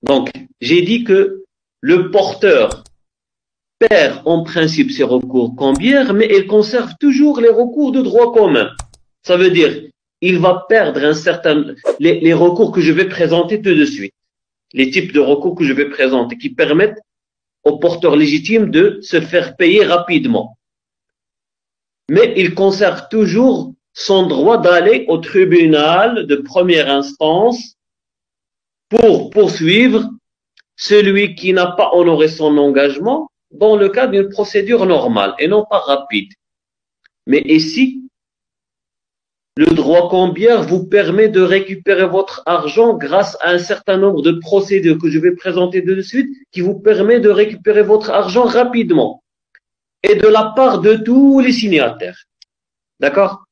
Donc, j'ai dit que le porteur perd en principe ses recours cambiaires, mais il conserve toujours les recours de droit commun. Ça veut dire, il va perdre les recours que je vais présenter tout de suite. Les types de recours que je vais présenter qui permettent au porteur légitime de se faire payer rapidement. Mais il conserve toujours son droit d'aller au tribunal de première instance pour poursuivre celui qui n'a pas honoré son engagement dans le cadre d'une procédure normale et non pas rapide. Mais ici, le droit cambiaire vous permet de récupérer votre argent grâce à un certain nombre de procédures que je vais présenter de suite qui vous permet de récupérer votre argent rapidement et de la part de tous les signataires. D'accord?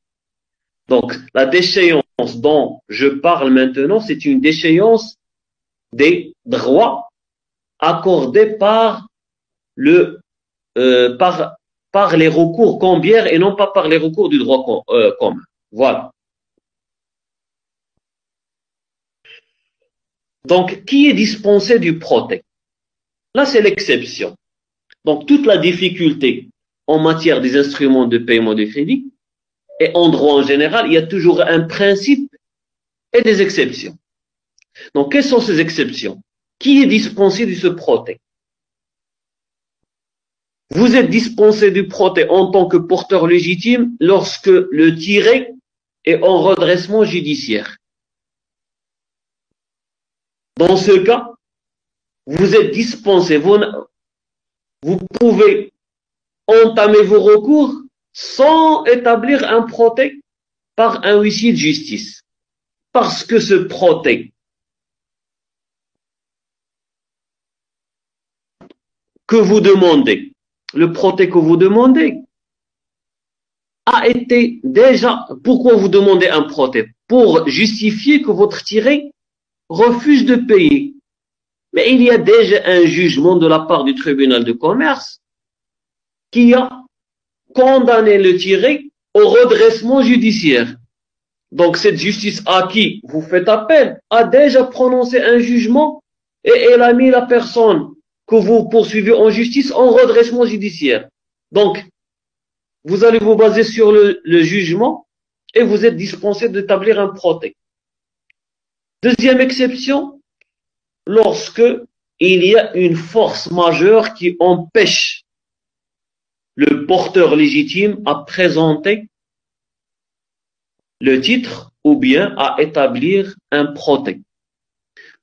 Donc, la déchéance dont je parle maintenant, c'est une déchéance des droits accordés par par les recours cambiaires et non pas par les recours du droit commun. Voilà. Donc, qui est dispensé du protect? Là, c'est l'exception. Donc, toute la difficulté en matière des instruments de paiement de crédit et en droit en général, il y a toujours un principe et des exceptions. Donc, quelles sont ces exceptions? Qui est dispensé de ce protect? Vous êtes dispensé du protect en tant que porteur légitime lorsque le tiré est en redressement judiciaire. Dans ce cas, vous êtes dispensé, vous pouvez entamer vos recours sans établir un protect par un huissier de justice. Parce que ce protect que vous demandez, le protect que vous demandez, a été déjà, pourquoi vous demandez un protect? Pour justifier que votre tiré refuse de payer. Mais il y a déjà un jugement de la part du tribunal de commerce qui a condamné le tiré au redressement judiciaire. Donc cette justice à qui vous faites appel a déjà prononcé un jugement et elle a mis la personne que vous poursuivez en justice en redressement judiciaire. Donc, vous allez vous baser sur le jugement et vous êtes dispensé d'établir un protect. Deuxième exception, lorsque il y a une force majeure qui empêche le porteur légitime à présenter le titre ou bien à établir un protect.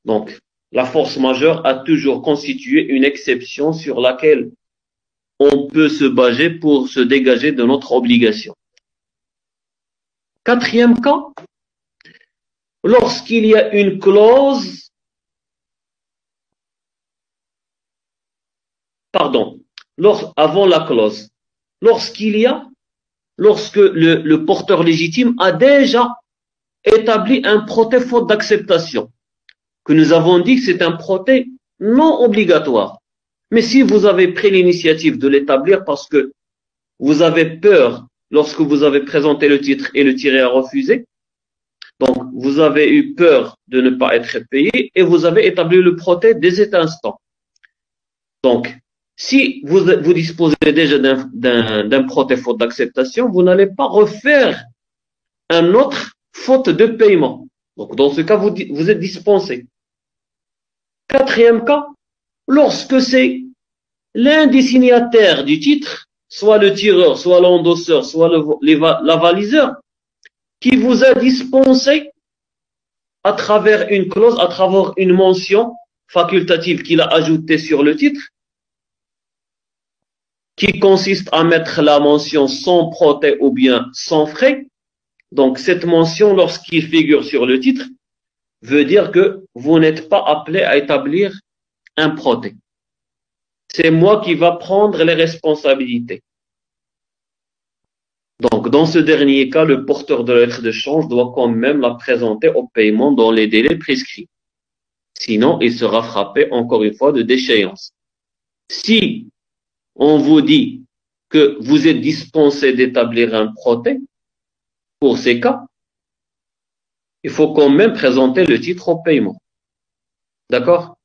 Donc, la force majeure a toujours constitué une exception sur laquelle on peut se baser pour se dégager de notre obligation. Quatrième cas, lorsqu'il y a une clause, avant la clause, lorsque le porteur légitime a déjà établi un protect faute d'acceptation, que nous avons dit que c'est un protect non obligatoire. Mais si vous avez pris l'initiative de l'établir parce que vous avez peur lorsque vous avez présenté le titre et le tiré a refusé, donc vous avez eu peur de ne pas être payé et vous avez établi le protect dès cet instant. Donc, si vous disposez déjà d'un protect faute d'acceptation, vous n'allez pas refaire un autre faute de paiement. Donc, dans ce cas, vous êtes dispensé. Quatrième cas, lorsque c'est l'un des signataires du titre, soit le tireur, soit l'endosseur, soit l'avaliseur, qui vous a dispensé à travers une clause, à travers une mention facultative qu'il a ajoutée sur le titre, qui consiste à mettre la mention sans protect ou bien sans frais. Donc, cette mention, lorsqu'il figure sur le titre, veut dire que vous n'êtes pas appelé à établir un protect. C'est moi qui va prendre les responsabilités. Donc, dans ce dernier cas, le porteur de la lettre de change doit quand même la présenter au paiement dans les délais prescrits. Sinon, il sera frappé, encore une fois, de déchéance. Si on vous dit que vous êtes dispensé d'établir un protect, pour ces cas, il faut quand même présenter le titre au paiement. D'accord?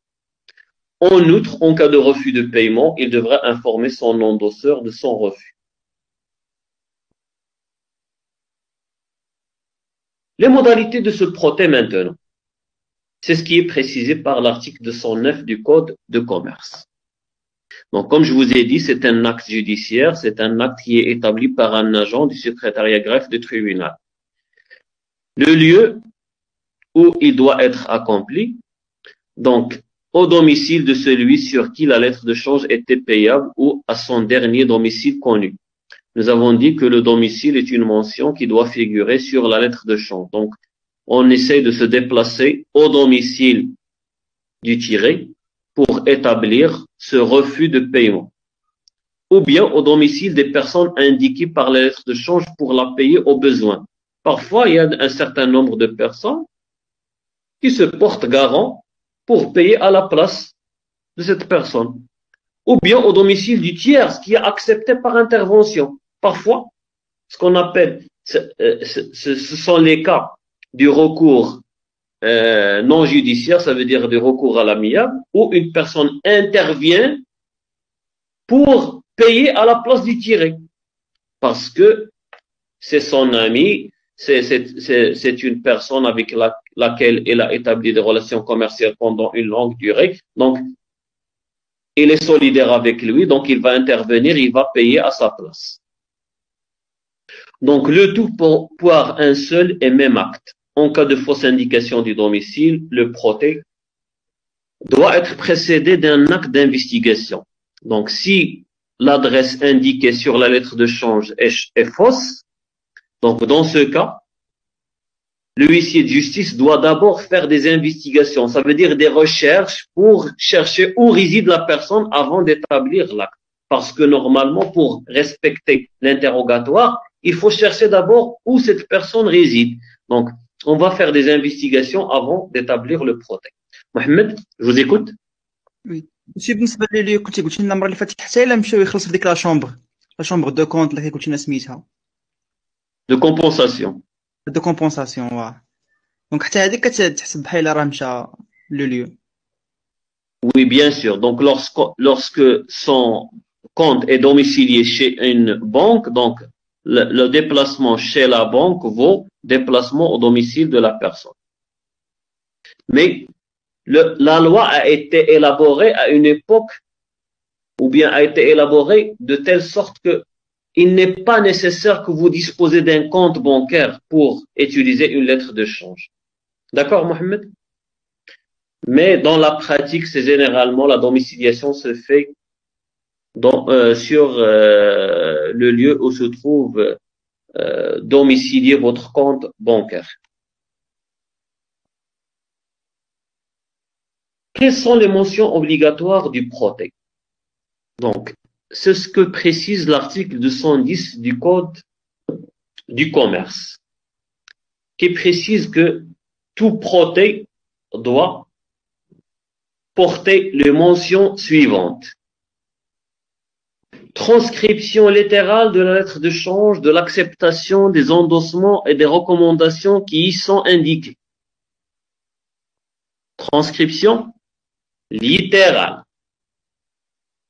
En outre, en cas de refus de paiement, il devra informer son endosseur de son refus. Les modalités de ce protêt maintenant, c'est ce qui est précisé par l'article 209 du Code de commerce. Donc, comme je vous ai dit, c'est un acte judiciaire, c'est un acte qui est établi par un agent du secrétariat greffe du tribunal. Le lieu où il doit être accompli, donc au domicile de celui sur qui la lettre de change était payable ou à son dernier domicile connu. Nous avons dit que le domicile est une mention qui doit figurer sur la lettre de change. Donc, on essaie de se déplacer au domicile du tiré pour établir ce refus de paiement. Ou bien au domicile des personnes indiquées par la lettre de change pour la payer au besoin. Parfois, il y a un certain nombre de personnes qui se portent garant pour payer à la place de cette personne. Ou bien au domicile du tiers, ce qui est accepté par intervention. Parfois, ce qu'on appelle, ce sont les cas du recours non judiciaire, ça veut dire du recours à l'amiable, où une personne intervient pour payer à la place du tiré. Parce que c'est son ami, c'est une personne avec laquelle il a établi des relations commerciales pendant une longue durée. Donc, il est solidaire avec lui, donc il va intervenir, il va payer à sa place. Donc, le tout pour un seul et même acte. En cas de fausse indication du domicile, le protêt doit être précédé d'un acte d'investigation. Donc, si l'adresse indiquée sur la lettre de change est fausse, donc dans ce cas, le huissier de justice doit d'abord faire des investigations, ça veut dire des recherches pour chercher où réside la personne avant d'établir l'acte. Parce que normalement, pour respecter l'interrogatoire, il faut chercher d'abord où cette personne réside. Donc, on va faire des investigations avant d'établir le protêt. Mohamed, je vous écoute. Oui. ماشي بالنسبه لي كنتي قلت لنا المره اللي فاتت حتى الا مشاو يخلص في ديك لا شومبر دو كونت اللي قلت لنا سميتها De compensation. دو كومبونساسيون واه دونك حتى هذيك كتحسب بحال راه مشى لو ليو. Oui, bien sûr. Donc, lorsque son compte est domicilié chez une banque, donc le déplacement chez la banque vaut déplacement au domicile de la personne. Mais la loi a été élaborée à une époque, ou bien a été élaborée de telle sorte que il n'est pas nécessaire que vous disposez d'un compte bancaire pour utiliser une lettre de change. D'accord, Mohamed? Mais dans la pratique, c'est généralement la domiciliation se fait sur le lieu où se trouve domicilié votre compte bancaire. Quelles sont les mentions obligatoires du protêt? Donc, c'est ce que précise l'article 210 du Code du commerce, qui précise que tout protêt doit porter les mentions suivantes. Transcription littérale de la lettre de change, de l'acceptation des endossements et des recommandations qui y sont indiquées. Transcription littérale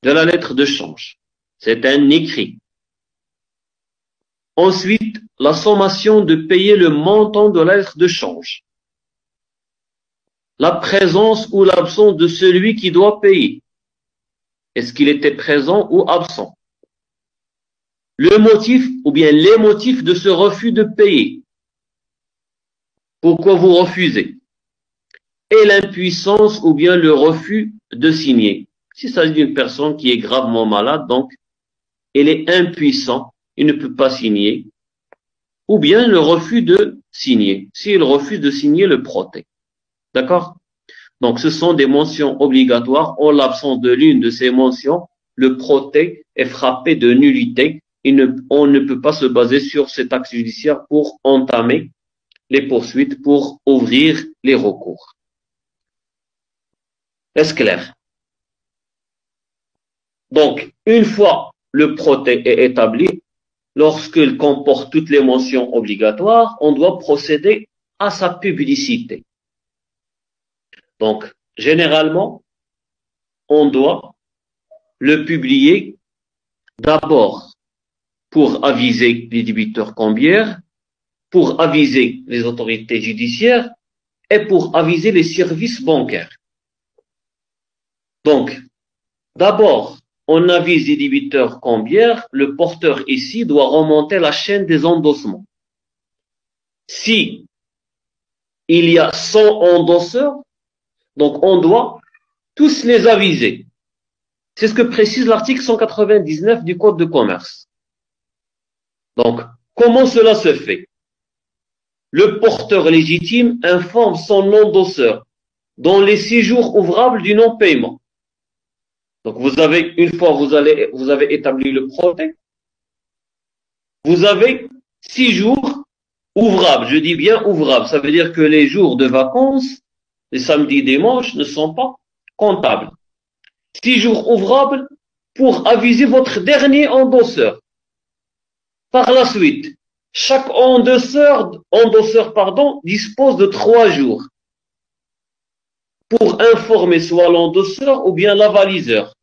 de la lettre de change. C'est un écrit. Ensuite, la sommation de payer le montant de la lettre de change. La présence ou l'absence de celui qui doit payer. Est-ce qu'il était présent ou absent? Le motif ou bien les motifs de ce refus de payer. Pourquoi vous refusez? Et l'impuissance ou bien le refus de signer. S'il s'agit d'une personne qui est gravement malade, donc elle est impuissant, il ne peut pas signer. Ou bien le refus de signer, s'il refuse de signer le protêt. D'accord? Donc, ce sont des mentions obligatoires. En l'absence de l'une de ces mentions, le protêt est frappé de nullité. On ne peut pas se baser sur cet acte judiciaire pour entamer les poursuites, pour ouvrir les recours. Est-ce clair? Donc, une fois le protêt est établi, lorsqu'il comporte toutes les mentions obligatoires, on doit procéder à sa publicité. Donc, généralement, on doit le publier d'abord pour aviser les débiteurs cambiaires, pour aviser les autorités judiciaires et pour aviser les services bancaires. Donc, d'abord, on avise les débiteurs cambiaires, le porteur ici doit remonter la chaîne des endossements. Si il y a 100 endosseurs, donc on doit tous les aviser. C'est ce que précise l'article 199 du Code de commerce. Donc, comment cela se fait? Le porteur légitime informe son endosseur dans les 6 jours ouvrables du non-paiement. Donc, une fois vous avez établi le protet, vous avez 6 jours ouvrables. Je dis bien ouvrables. Ça veut dire que les jours de vacances, les samedis, dimanches, ne sont pas comptables. 6 jours ouvrables pour aviser votre dernier endosseur. Par la suite, chaque endosseur, dispose de 3 jours pour informer soit l'endosseur ou bien l'avaliseur.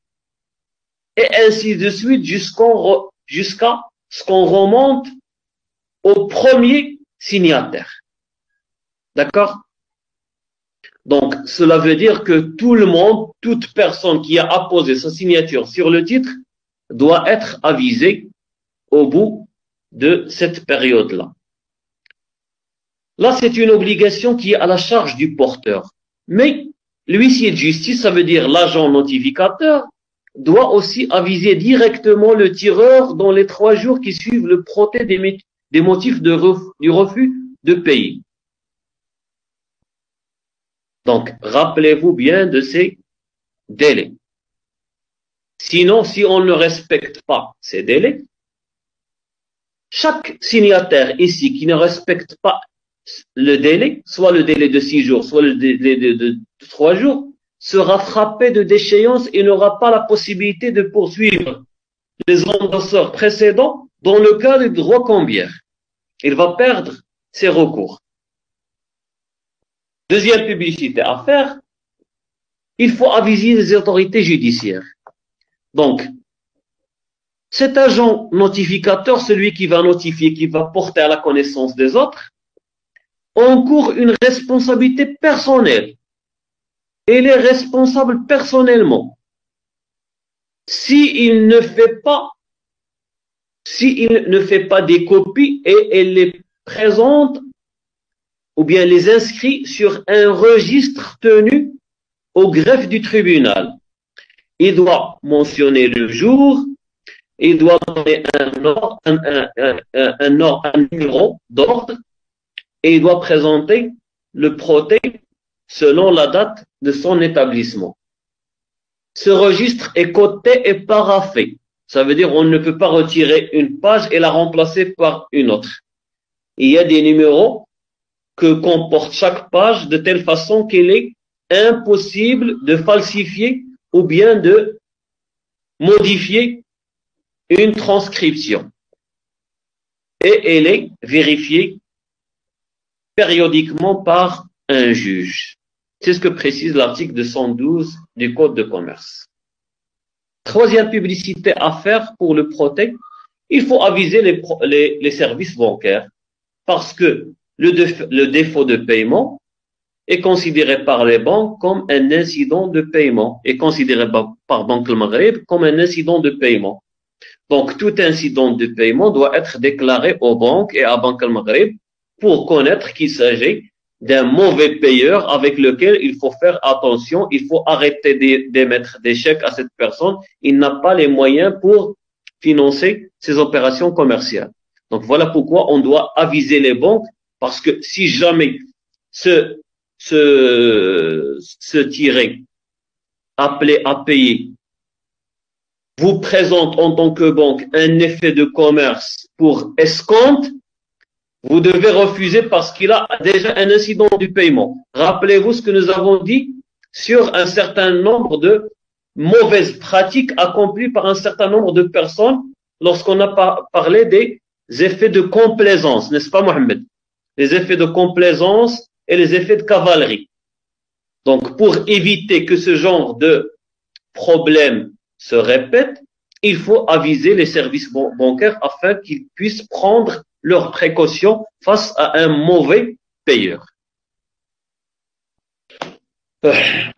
Et ainsi de suite jusqu'à ce qu'on remonte au premier signataire. D'accord? Donc, cela veut dire que tout le monde, toute personne qui a apposé sa signature sur le titre doit être avisée au bout de cette période-là. Là, c'est une obligation qui est à la charge du porteur. Mais l'huissier de justice, ça veut dire l'agent notificateur, doit aussi aviser directement le tireur dans les 3 jours qui suivent le protet des motifs du refus de payer. Donc, rappelez-vous bien de ces délais. Sinon, si on ne respecte pas ces délais, chaque signataire ici qui ne respecte pas le délai, soit le délai de 6 jours, soit le délai de 3 jours, sera frappé de déchéance et n'aura pas la possibilité de poursuivre les endosseurs précédents dans le cas du droit cambiaire. Il va perdre ses recours. Deuxième publicité à faire, il faut aviser les autorités judiciaires. Donc, cet agent notificateur, celui qui va notifier, qui va porter à la connaissance des autres, encourt une responsabilité personnelle. Il est responsable personnellement. S'il ne fait pas des copies et il les présente ou bien les inscrit sur un registre tenu au greffe du tribunal. Il doit mentionner le jour, il doit donner un numéro d'ordre et il doit présenter le protet selon la date de son établissement. Ce registre est coté et paraphé. Ça veut dire qu'on ne peut pas retirer une page et la remplacer par une autre. Il y a des numéros que comporte chaque page de telle façon qu'il est impossible de falsifier ou bien de modifier une transcription. Et elle est vérifiée périodiquement par un juge. C'est ce que précise l'article 212 du Code de commerce. Troisième publicité à faire pour le protet, il faut aviser les services bancaires parce que le défaut de paiement est considéré par les banques comme un incident de paiement, est considéré par Banque al Maghreb comme un incident de paiement. Donc, tout incident de paiement doit être déclaré aux banques et à Banque al Maghreb pour connaître qu'il s'agit d'un mauvais payeur avec lequel il faut faire attention, il faut arrêter d'émettre des chèques à cette personne, il n'a pas les moyens pour financer ses opérations commerciales. Donc voilà pourquoi on doit aviser les banques, parce que si jamais ce tiré appelé à payer vous présente en tant que banque un effet de commerce pour escompte, vous devez refuser parce qu'il a déjà un incident du paiement. Rappelez-vous ce que nous avons dit sur un certain nombre de mauvaises pratiques accomplies par un certain nombre de personnes lorsqu'on a parlé des effets de complaisance, n'est-ce pas Mohamed? Les effets de complaisance et les effets de cavalerie. Donc, pour éviter que ce genre de problème se répète, il faut aviser les services bancaires afin qu'ils puissent prendre leurs précautions face à un mauvais payeur.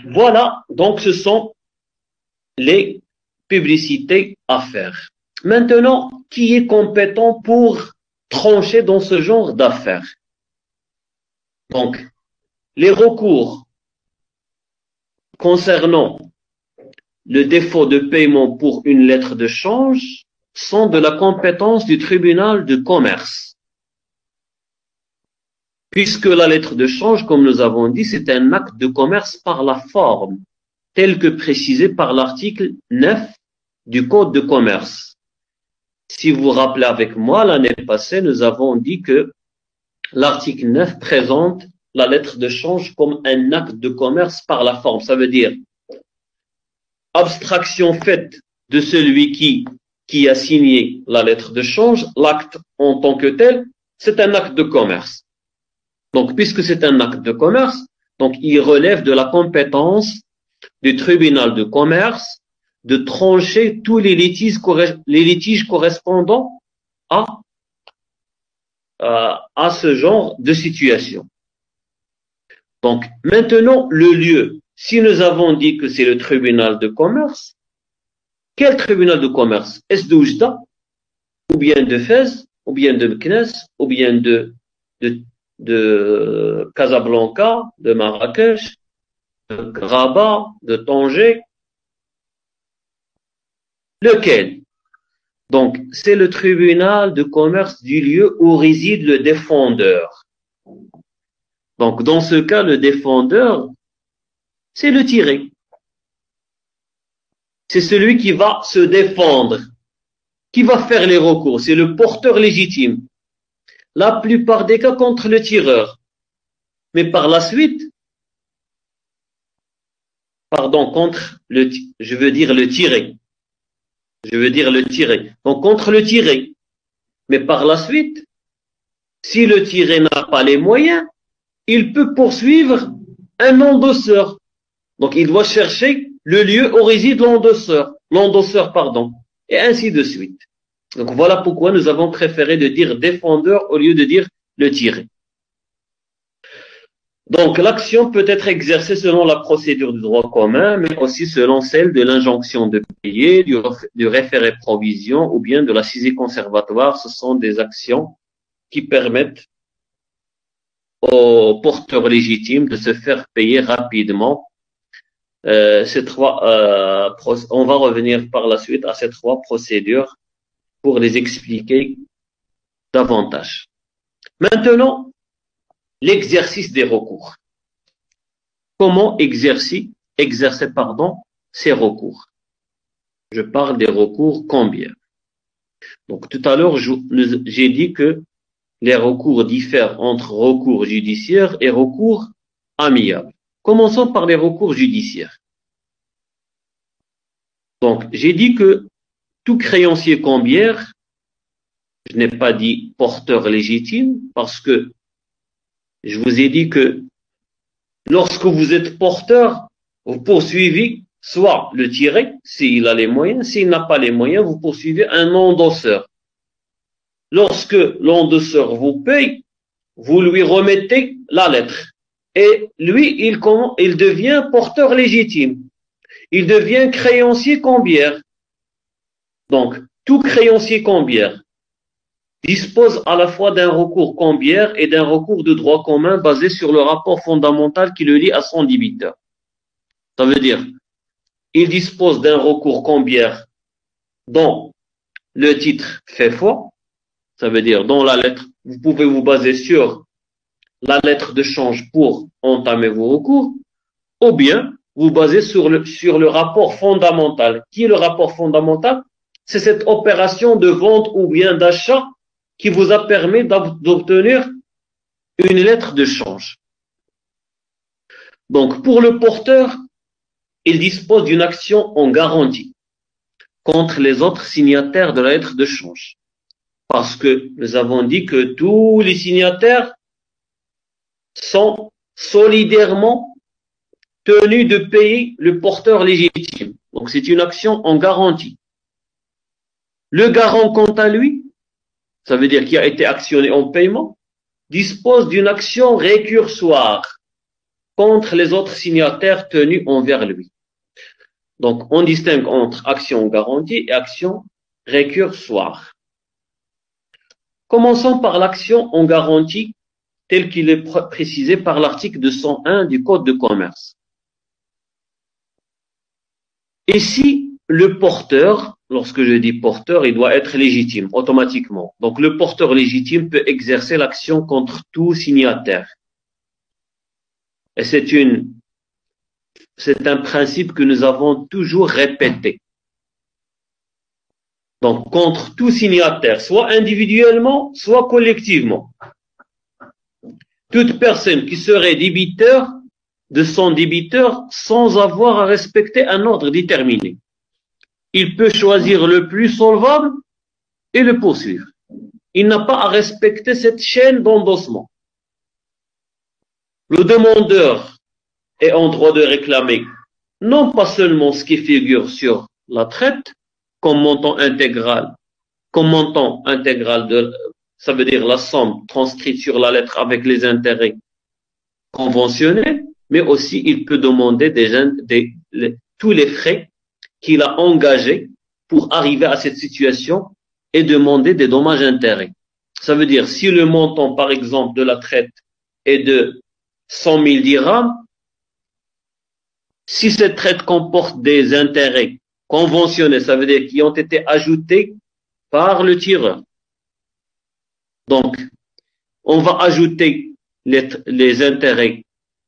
Voilà, donc ce sont les publicités à faire. Maintenant, qui est compétent pour trancher dans ce genre d'affaires? Donc, les recours concernant le défaut de paiement pour une lettre de change sont de la compétence du tribunal de commerce. Puisque la lettre de change, comme nous avons dit, c'est un acte de commerce par la forme, tel que précisé par l'article 9 du Code de commerce. Si vous vous rappelez avec moi, l'année passée, nous avons dit que l'article 9 présente la lettre de change comme un acte de commerce par la forme. Ça veut dire abstraction faite de celui qui a signé la lettre de change, l'acte en tant que tel, c'est un acte de commerce. Donc, puisque c'est un acte de commerce, donc il relève de la compétence du tribunal de commerce de trancher tous les litiges correspondant à ce genre de situation. Donc, maintenant, le lieu. Si nous avons dit que c'est le tribunal de commerce, quel tribunal de commerce? Est-ce de Oujda, ou bien de Fès, ou bien de Meknès, ou bien de Casablanca, de Marrakech, de Rabat, de Tanger? Lequel? Donc, c'est le tribunal de commerce du lieu où réside le défendeur. Donc, dans ce cas, le défendeur, c'est le tiré. C'est celui qui va se défendre, qui va faire les recours. C'est le porteur légitime. La plupart des cas contre le tireur. Mais par la suite, je veux dire le tiré. Donc, contre le tiré. Mais par la suite, si le tiré n'a pas les moyens, il peut poursuivre un endosseur. Donc, il doit chercher le lieu où réside l'endosseur, et ainsi de suite. Donc, voilà pourquoi nous avons préféré de dire défendeur au lieu de dire le tiré. Donc, l'action peut être exercée selon la procédure du droit commun, mais aussi selon celle de l'injonction de payer, du référé provision ou bien de la saisie conservatoire. Ce sont des actions qui permettent aux porteurs légitimes de se faire payer rapidement. On va revenir par la suite à ces trois procédures pour les expliquer davantage. Maintenant, l'exercice des recours. Comment exercer ces recours? Je parle des recours combien? Donc, tout à l'heure, j'ai dit que les recours diffèrent entre recours judiciaire et recours amiable. Commençons par les recours judiciaires. Donc, j'ai dit que tout créancier combière, je n'ai pas dit porteur légitime, parce que je vous ai dit que lorsque vous êtes porteur, vous poursuivez soit le tiré, s'il a les moyens, s'il n'a pas les moyens, vous poursuivez un endosseur. Lorsque l'endosseur vous paye, vous lui remettez la lettre. Et lui, il devient porteur légitime. Il devient créancier combière. Donc, tout créancier combière dispose à la fois d'un recours combière et d'un recours de droit commun basé sur le rapport fondamental qui le lie à son débiteur. Ça veut dire, il dispose d'un recours combière dont le titre fait foi. Ça veut dire, dans la lettre, vous pouvez vous baser sur la lettre de change pour entamer vos recours, ou bien vous basez sur le rapport fondamental. Qui est le rapport fondamental? C'est cette opération de vente ou bien d'achat qui vous a permis d'obtenir une lettre de change. Donc, pour le porteur, il dispose d'une action en garantie contre les autres signataires de la lettre de change. Parce que nous avons dit que tous les signataires sont solidairement tenus de payer le porteur légitime. Donc, c'est une action en garantie. Le garant, quant à lui, ça veut dire qu'il a été actionné en paiement, dispose d'une action récursoire contre les autres signataires tenus envers lui. Donc, on distingue entre action en garantie et action récursoire. Commençons par l'action en garantie tel qu'il est précisé par l'article 201 du Code de commerce. Ici, le porteur, lorsque je dis porteur, il doit être légitime automatiquement. Donc, le porteur légitime peut exercer l'action contre tout signataire. Et c'est un principe que nous avons toujours répété. Donc, contre tout signataire, soit individuellement, soit collectivement. Toute personne qui serait débiteur de son débiteur sans avoir à respecter un ordre déterminé. Il peut choisir le plus solvable et le poursuivre. Il n'a pas à respecter cette chaîne d'endossement. Le demandeur est en droit de réclamer non pas seulement ce qui figure sur la traite, comme montant intégral ça veut dire la somme transcrite sur la lettre avec les intérêts conventionnels, mais aussi il peut demander tous les frais qu'il a engagés pour arriver à cette situation et demander des dommages-intérêts. Ça veut dire, si le montant, par exemple, de la traite est de 100 000 dirhams, si cette traite comporte des intérêts conventionnels, ça veut dire qui ont été ajoutés par le tireur. Donc, on va ajouter les intérêts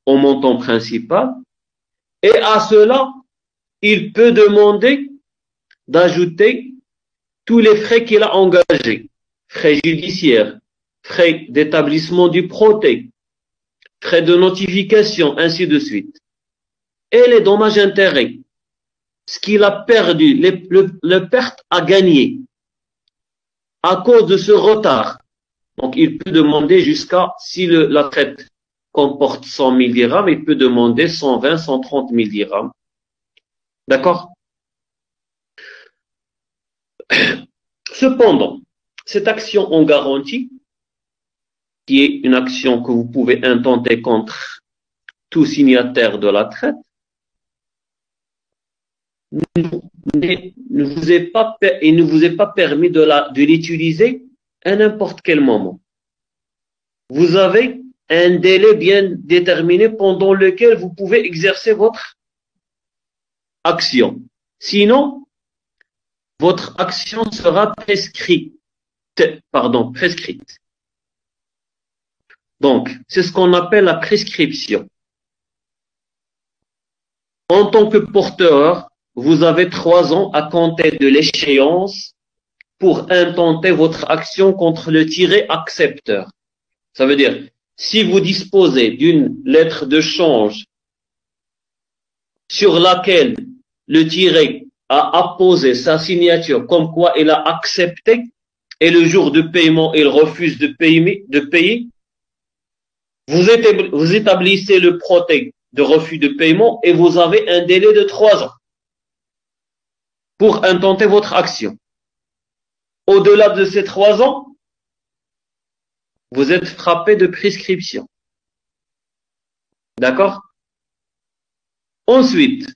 au montant principal et à cela, il peut demander d'ajouter tous les frais qu'il a engagés, frais judiciaires, frais d'établissement du proté, frais de notification, ainsi de suite. Et les dommages-intérêts, ce qu'il a perdu, les pertes à gagner à cause de ce retard. Donc, il peut demander jusqu'à, si la traite comporte 100 000 dirhams, il peut demander 120, 130 000 dirhams. D'accord? Cependant, cette action en garantie, qui est une action que vous pouvez intenter contre tout signataire de la traite, il ne vous est pas permis de l'utiliser à n'importe quel moment. Vous avez un délai bien déterminé pendant lequel vous pouvez exercer votre action. Sinon, votre action sera prescrite. Donc, c'est ce qu'on appelle la prescription. En tant que porteur, vous avez 3 ans à compter de l'échéance pour intenter votre action contre le tiré accepteur. Ça veut dire, si vous disposez d'une lettre de change sur laquelle le tiré a apposé sa signature comme quoi il a accepté et le jour de paiement, il refuse de payer, vous établissez le proté de refus de paiement et vous avez un délai de 3 ans pour intenter votre action. Au-delà de ces 3 ans, vous êtes frappé de prescription. D'accord? Ensuite,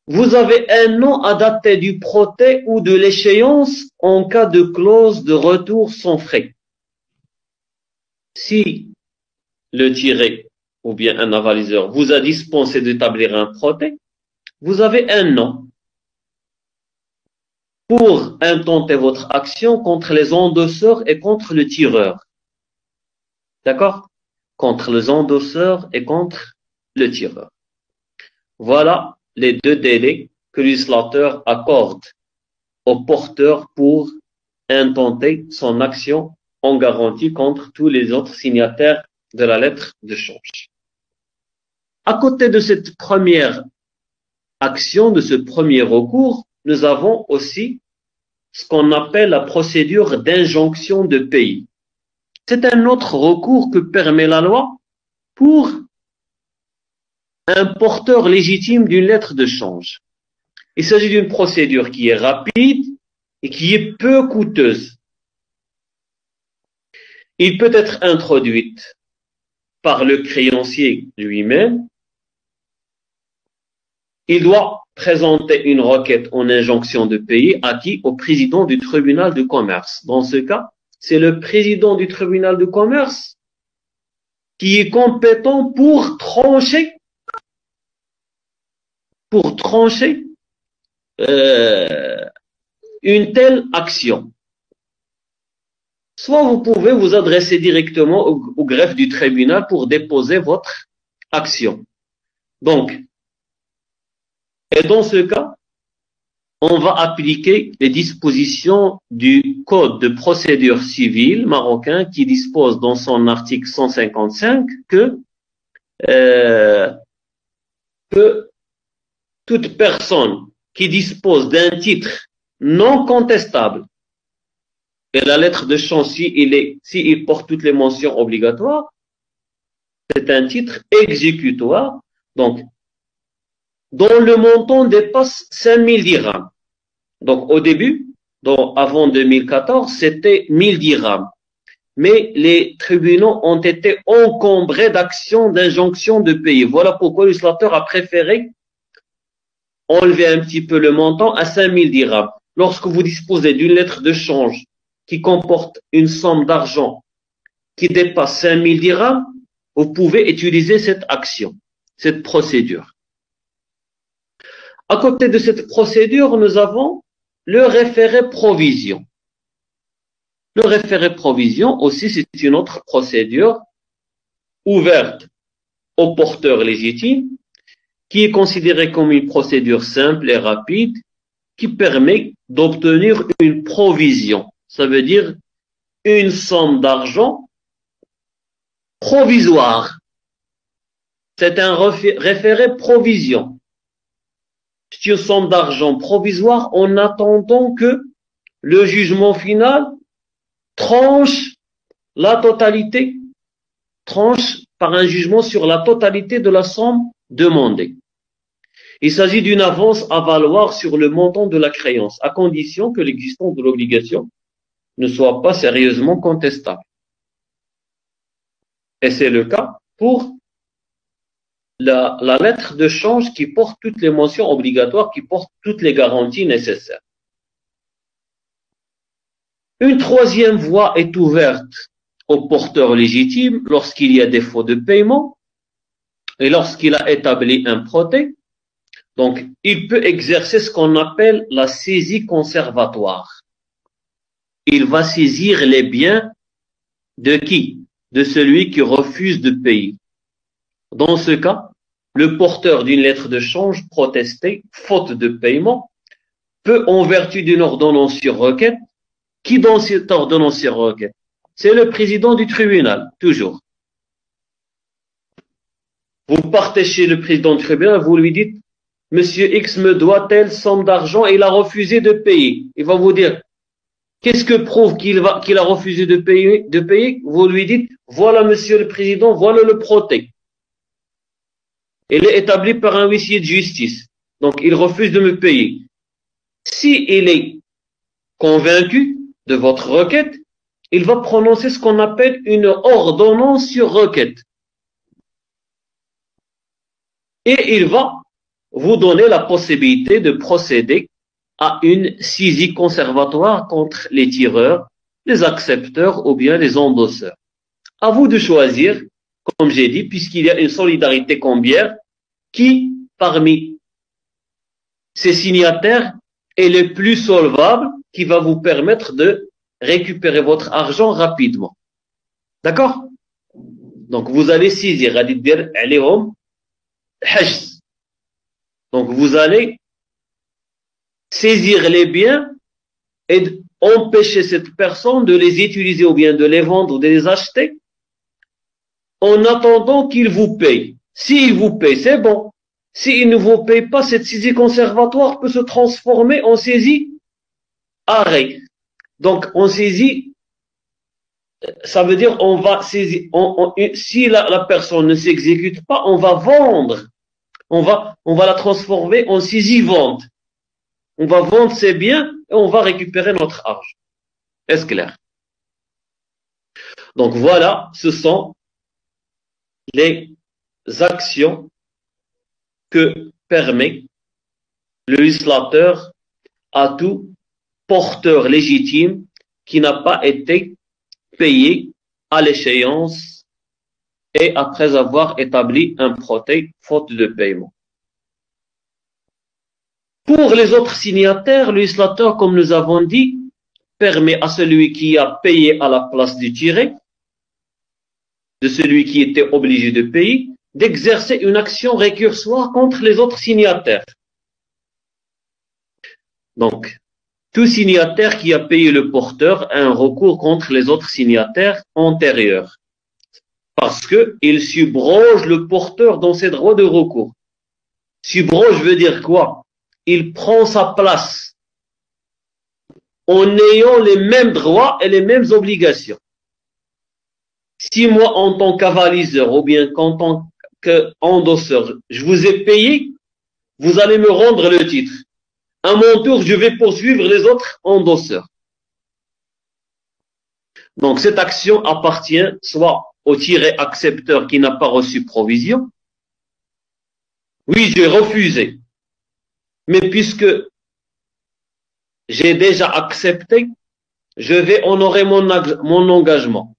vous avez un an à dater du proté ou de l'échéance en cas de clause de retour sans frais. Si le tiré ou bien un avaliseur vous a dispensé d'établir un proté, vous avez un an pour intenter votre action contre les endosseurs et contre le tireur. D'accord? Contre les endosseurs et contre le tireur. Voilà les 2 délais que le législateur accorde au porteur pour intenter son action en garantie contre tous les autres signataires de la lettre de change. À côté de cette première action, de ce premier recours, nous avons aussi ce qu'on appelle la procédure d'injonction de pays. C'est un autre recours que permet la loi pour un porteur légitime d'une lettre de change. Il s'agit d'une procédure qui est rapide et qui est peu coûteuse. Il peut être introduite par le créancier lui-même. Il doit présenter une requête en injonction de payer à qui? Au président du tribunal de commerce. Dans ce cas, c'est le président du tribunal de commerce qui est compétent pour trancher une telle action. Soit vous pouvez vous adresser directement au greffe du tribunal pour déposer votre action. Donc, et dans ce cas, on va appliquer les dispositions du Code de procédure civile marocain qui dispose dans son article 155 que toute personne qui dispose d'un titre non contestable, et la lettre de change, s'il porte toutes les mentions obligatoires, c'est un titre exécutoire, donc, dont le montant dépasse 5000 dirhams. Donc, au début, avant 2014, c'était 1000 dirhams. Mais les tribunaux ont été encombrés d'actions d'injonction de payer. Voilà pourquoi le législateur a préféré enlever un petit peu le montant à 5000 dirhams. Lorsque vous disposez d'une lettre de change qui comporte une somme d'argent qui dépasse 5000 dirhams, vous pouvez utiliser cette action, cette procédure. À côté de cette procédure, nous avons le référé provision. Le référé provision aussi, c'est une autre procédure ouverte aux porteurs légitimes qui est considérée comme une procédure simple et rapide qui permet d'obtenir une provision. Ça veut dire une somme d'argent provisoire. C'est un référé provision. C'est une somme d'argent provisoire en attendant que le jugement final tranche par un jugement sur la totalité de la somme demandée. Il s'agit d'une avance à valoir sur le montant de la créance, à condition que l'existence de l'obligation ne soit pas sérieusement contestable. Et c'est le cas pour la lettre de change qui porte toutes les mentions obligatoires, qui porte toutes les garanties nécessaires. Une troisième voie est ouverte au porteur légitime lorsqu'il y a défaut de paiement et lorsqu'il a établi un protêt. Donc, il peut exercer ce qu'on appelle la saisie conservatoire. Il va saisir les biens de qui? De celui qui refuse de payer. Dans ce cas, le porteur d'une lettre de change protestée, faute de paiement, peut, en vertu d'une ordonnance sur requête, qui dans cette ordonnance sur requête? C'est le président du tribunal, toujours. Vous partez chez le président du tribunal, vous lui dites, Monsieur X me doit telle somme d'argent et il a refusé de payer. Il va vous dire, qu'est-ce que prouve qu'il a refusé de payer? Vous lui dites, voilà Monsieur le Président, voilà le protêt. Il est établi par un huissier de justice. Donc, il refuse de me payer. Si il est convaincu de votre requête, il va prononcer ce qu'on appelle une ordonnance sur requête. Et il va vous donner la possibilité de procéder à une saisie conservatoire contre les tireurs, les accepteurs ou bien les endosseurs. À vous de choisir, comme j'ai dit, puisqu'il y a une solidarité cambiaire qui, parmi ces signataires, est le plus solvable, qui va vous permettre de récupérer votre argent rapidement. D'accord? Donc, vous allez saisir, donc, vous allez saisir les biens et empêcher cette personne de les utiliser ou bien de les vendre ou de les acheter en attendant qu'il vous paye. S'il vous paye, c'est bon. S'il ne vous paye pas, cette saisie conservatoire peut se transformer en saisie arrêt. Donc, on saisit, ça veut dire on va saisir, si la personne ne s'exécute pas, on va vendre on va la transformer en saisie-vente. On va vendre ses biens et on va récupérer notre argent. Est-ce clair? Donc voilà, ce sont les actions que permet le législateur à tout porteur légitime qui n'a pas été payé à l'échéance et après avoir établi un protêt faute de paiement. Pour les autres signataires, le législateur, comme nous avons dit, permet à celui qui a payé à la place du tiré, de celui qui était obligé de payer, d'exercer une action récursoire contre les autres signataires. Donc, tout signataire qui a payé le porteur a un recours contre les autres signataires antérieurs. Parce qu'il subroge le porteur dans ses droits de recours. Subroge veut dire quoi? Il prend sa place en ayant les mêmes droits et les mêmes obligations. Si moi, en tant qu'avaliseur ou bien en tant qu'endosseur, je vous ai payé, vous allez me rendre le titre. À mon tour, je vais poursuivre les autres endosseurs. Donc, cette action appartient soit au tiré accepteur qui n'a pas reçu provision. Oui, j'ai refusé. Mais puisque j'ai déjà accepté, je vais honorer mon engagement.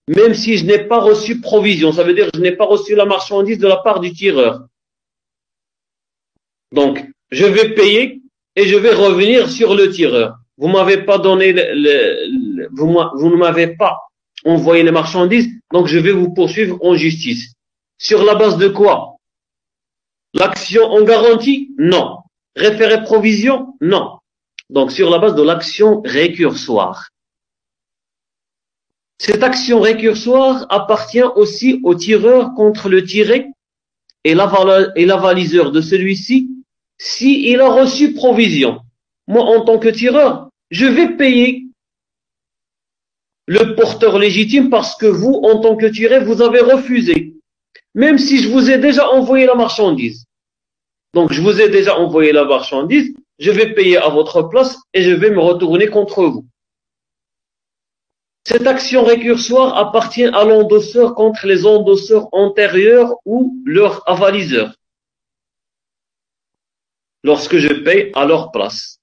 Même si je n'ai pas reçu provision, ça veut dire que je n'ai pas reçu la marchandise de la part du tireur. Donc, je vais payer et je vais revenir sur le tireur. Vous m'avez pas donné vous ne m'avez pas envoyé les marchandises, donc je vais vous poursuivre en justice. Sur la base de quoi? L'action en garantie? Non. Référé provision? Non. Donc, sur la base de l'action récursoire. Cette action récursoire appartient aussi au tireur contre le tiré et l'avaliseur de celui-ci s'il a reçu provision. Moi, en tant que tireur, je vais payer le porteur légitime parce que vous, en tant que tiré, vous avez refusé. Même si je vous ai déjà envoyé la marchandise. Donc, je vous ai déjà envoyé la marchandise, je vais payer à votre place et je vais me retourner contre vous. Cette action récursoire appartient à l'endosseur contre les endosseurs antérieurs ou leurs avaliseurs. Lorsque je paye à leur place.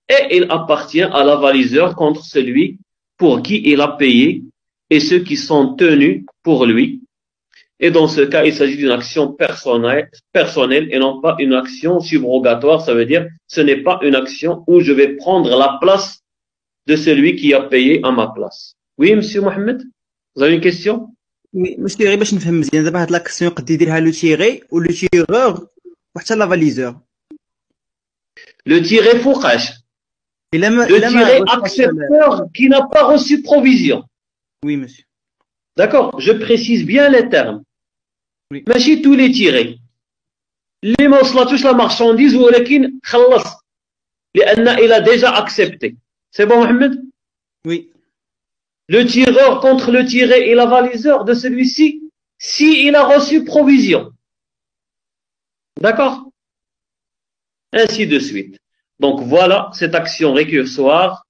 Et il appartient à l'avaliseur contre celui pour qui il a payé et ceux qui sont tenus pour lui. Et dans ce cas, il s'agit d'une action personnelle et non pas une action subrogatoire. Ça veut dire, ce n'est pas une action où je vais prendre la place de celui qui a payé à ma place. Oui, monsieur Mohamed, vous avez une question? Oui, monsieur, غير باش نفهم مزيان دابا هاد لاكسيون يقدر يديرها لو تيغي و لو تيغور وحتى لافاليزور. Le tiré foucache. Le tiré accepteur qui n'a pas reçu provision. Oui, monsieur. D'accord, je précise bien les termes. Oui. ماشي tous les tirés. اللي ما وصلتوش la marchandise ولكن خلص لأن il a déjà accepté. C'est bon, Mohamed? Oui. Le tireur contre le tiré et l'avaliseur de celui-ci, s'il a reçu provision. D'accord? Ainsi de suite. Donc voilà, cette action récursoire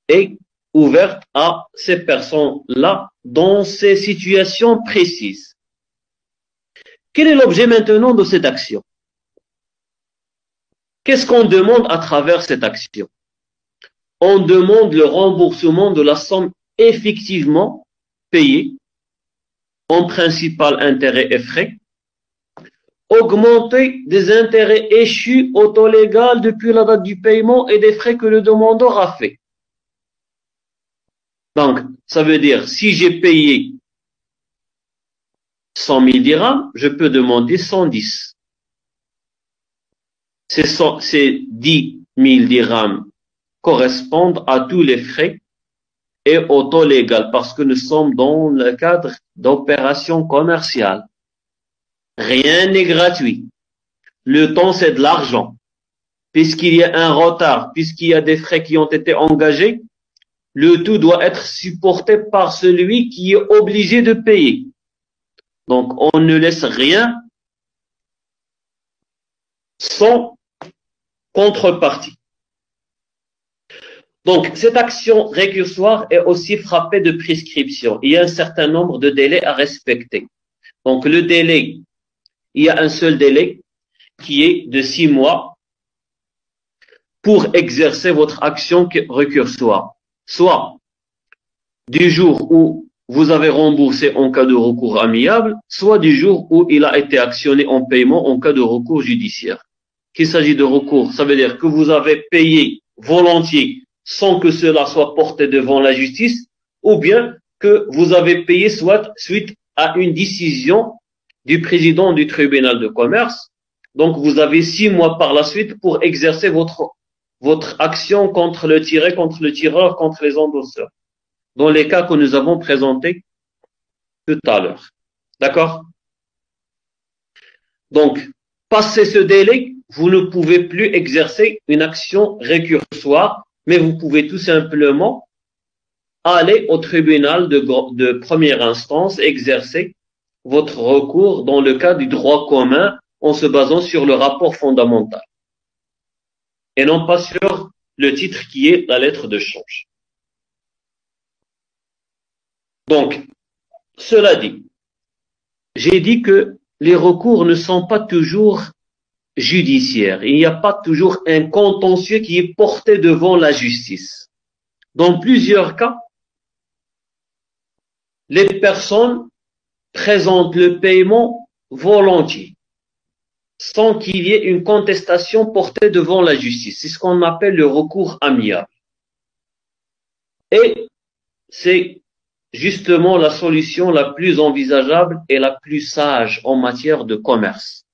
est ouverte à ces personnes-là dans ces situations précises. Quel est l'objet maintenant de cette action? Qu'est-ce qu'on demande à travers cette action? On demande le remboursement de la somme effectivement payée en principal intérêt et frais, augmenter des intérêts échus au taux légal depuis la date du paiement et des frais que le demandeur a fait. Donc, ça veut dire, si j'ai payé 100 000 dirhams, je peux demander 110. Ces 10 000 dirhams correspondent à tous les frais et au taux légal parce que nous sommes dans le cadre d'opérations commerciales. Rien n'est gratuit. Le temps, c'est de l'argent. Puisqu'il y a un retard, puisqu'il y a des frais qui ont été engagés, le tout doit être supporté par celui qui est obligé de payer. Donc, on ne laisse rien sans contrepartie. Donc, cette action récursoire est aussi frappée de prescription. Il y a un certain nombre de délais à respecter. Donc, le délai, il y a un seul délai qui est de 6 mois pour exercer votre action récursoire. Soit du jour où vous avez remboursé en cas de recours amiable, soit du jour où il a été actionné en paiement en cas de recours judiciaire. Qu'il s'agit de recours, ça veut dire que vous avez payé volontiers sans que cela soit porté devant la justice, ou bien que vous avez payé soit suite à une décision du président du tribunal de commerce. Donc, vous avez 6 mois par la suite pour exercer votre action contre le tireur, contre les endosseurs, dans les cas que nous avons présentés tout à l'heure. D'accord? Donc, passé ce délai, vous ne pouvez plus exercer une action récursoire, mais vous pouvez tout simplement aller au tribunal de première instance, exercer votre recours dans le cas du droit commun en se basant sur le rapport fondamental et non pas sur le titre qui est la lettre de change. Donc, cela dit, j'ai dit que les recours ne sont pas toujours judiciaires. Il n'y a pas toujours un contentieux qui est porté devant la justice. Dans plusieurs cas, les personnes présentent le paiement volontiers, sans qu'il y ait une contestation portée devant la justice. C'est ce qu'on appelle le recours amiable. Et c'est justement la solution la plus envisageable et la plus sage en matière de commerce.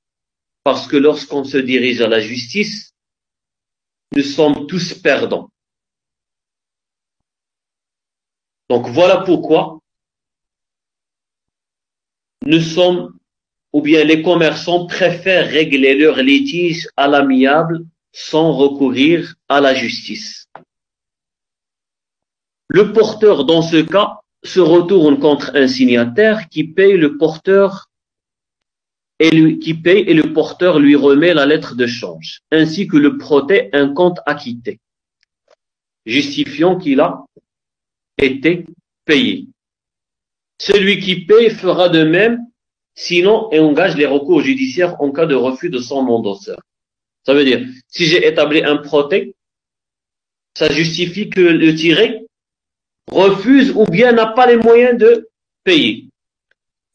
Parce que lorsqu'on se dirige à la justice, nous sommes tous perdants. Donc voilà pourquoi les commerçants préfèrent régler leurs litiges à l'amiable sans recourir à la justice. Le porteur, dans ce cas, se retourne contre un signataire qui paye le porteur et le porteur lui remet la lettre de change, ainsi que le protêt un compte acquitté, justifiant qu'il a été payé. Celui qui paye fera de même, sinon et engage les recours judiciaires en cas de refus de son endosseur. Ça veut dire, si j'ai établi un protêt, ça justifie que le tiré refuse ou bien n'a pas les moyens de payer.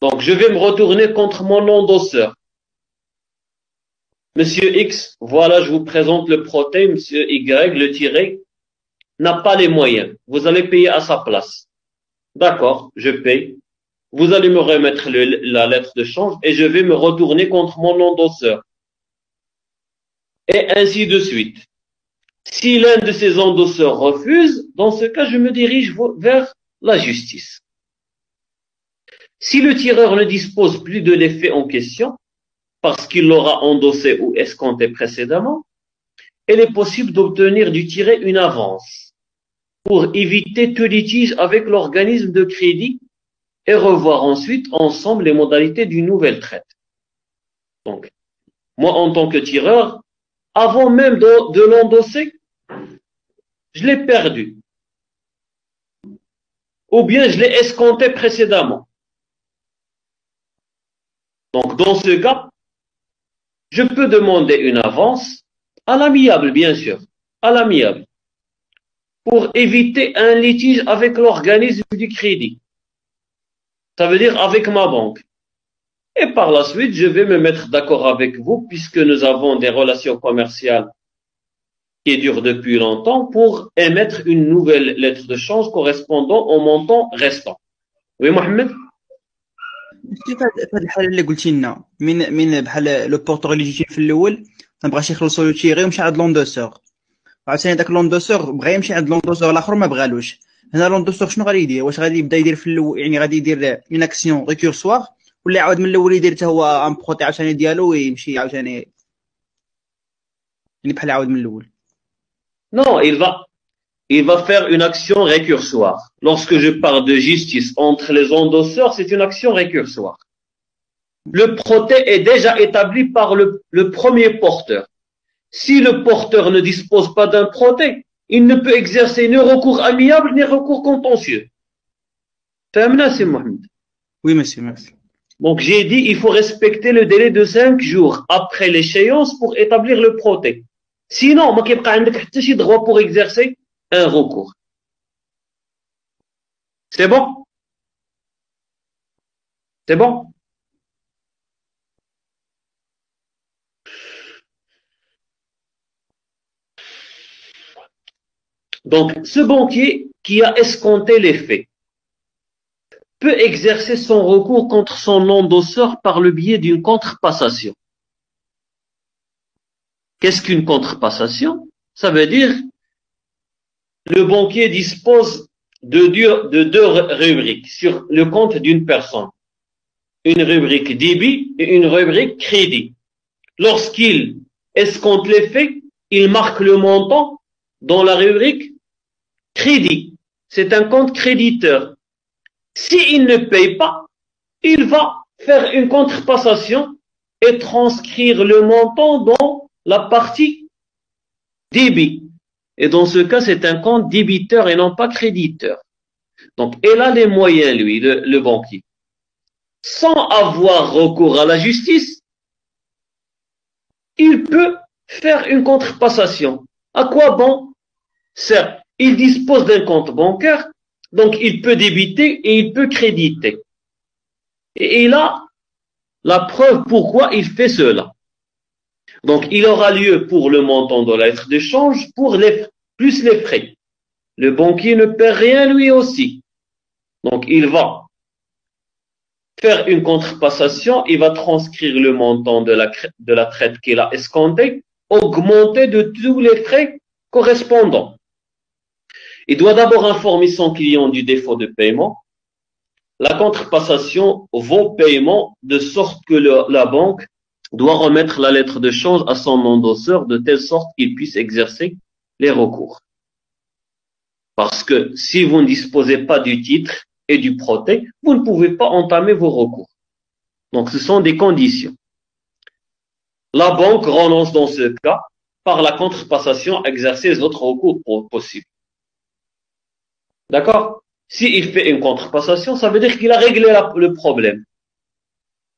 Donc, je vais me retourner contre mon endosseur. Monsieur X, voilà, je vous présente le protêt. Monsieur Y, le tiré, n'a pas les moyens. Vous allez payer à sa place. D'accord, je paye. Vous allez me remettre la lettre de change et je vais me retourner contre mon endosseur. Et ainsi de suite. Si l'un de ces endosseurs refuse, dans ce cas, je me dirige vers la justice. Si le tireur ne dispose plus de l'effet en question, parce qu'il l'aura endossé ou escompté précédemment, il est possible d'obtenir du tiré une avance pour éviter tout litige avec l'organisme de crédit et revoir ensuite ensemble les modalités d'une nouvelle traite. Donc, moi en tant que tireur, avant même de l'endosser, je l'ai perdu. Ou bien je l'ai escompté précédemment. Donc, dans ce cas, je peux demander une avance à l'amiable, bien sûr, à l'amiable, pour éviter un litige avec l'organisme du crédit. Ça veut dire avec ma banque. Et par la suite, je vais me mettre d'accord avec vous, puisque nous avons des relations commerciales qui durent depuis longtemps, pour émettre une nouvelle lettre de change correspondant au montant restant. Oui, Mohamed? في هذه الحاله اللي قلتي لنا من بحال لو بورتور اللي جيتي في الاول ما بغاش يخلصوا له تيغي ومشى عند لوندوسور عاوتاني داك لوندوسور بغى يمشي عند لوندوسور الاخر ما بغالوش هنا لوندوسور شنو غادي يدير واش غادي يبدا يدير في الاول يعني غادي يدير اون اكسيون ريكورسوار ولا يعاود من الاول يدير حتى هو ان بروتي عاوتاني ديالو ويمشي عاوتاني يعني بحال عاود من الاول Non, il va faire une action récursoire. Lorsque je parle de justice entre les endosseurs, c'est une action récursoire. le protêt est déjà établi par le premier porteur. Si le porteur ne dispose pas d'un protêt, il ne peut exercer ni recours amiable ni recours contentieux. Fahmna, c'est Mohamed. Oui, monsieur, merci. Donc j'ai dit il faut respecter le délai de 5 jours après l'échéance pour établir le protêt. Sinon, ما كيبقى عندك حتى شي droit pour exercer un recours. C'est bon? C'est bon? Donc, ce banquier qui a escompté les faits peut exercer son recours contre son endosseur par le biais d'une contrepassation. Qu'est-ce qu'une contrepassation? Ça veut dire le banquier dispose de deux rubriques sur le compte d'une personne. Une rubrique débit et une rubrique crédit. Lorsqu'il escompte les faits, il marque le montant dans la rubrique crédit. C'est un compte créditeur. S'il ne paye pas, il va faire une contrepassation et transcrire le montant dans la partie débit. Et dans ce cas, c'est un compte débiteur et non pas créditeur. Donc, il a les moyens, lui, le banquier. Sans avoir recours à la justice, il peut faire une contrepassation. À quoi bon? Certes, il dispose d'un compte bancaire, donc il peut débiter et il peut créditer. Et il a la preuve pourquoi il fait cela. Donc, il aura lieu pour le montant de la lettre de change plus les frais. Le banquier ne perd rien lui aussi. Donc, il va faire une contrepassation, il va transcrire le montant de la traite qu'il a escompté, augmenter de tous les frais correspondants. Il doit d'abord informer son client du défaut de paiement. La contrepassation vaut paiement de sorte que la banque doit remettre la lettre de change à son endosseur de telle sorte qu'il puisse exercer les recours. Parce que si vous ne disposez pas du titre et du protêt, vous ne pouvez pas entamer vos recours. Donc ce sont des conditions. La banque renonce dans ce cas par la contrepassation à exercer les autres recours possibles. D'accord? S'il fait une contrepassation, ça veut dire qu'il a réglé le problème.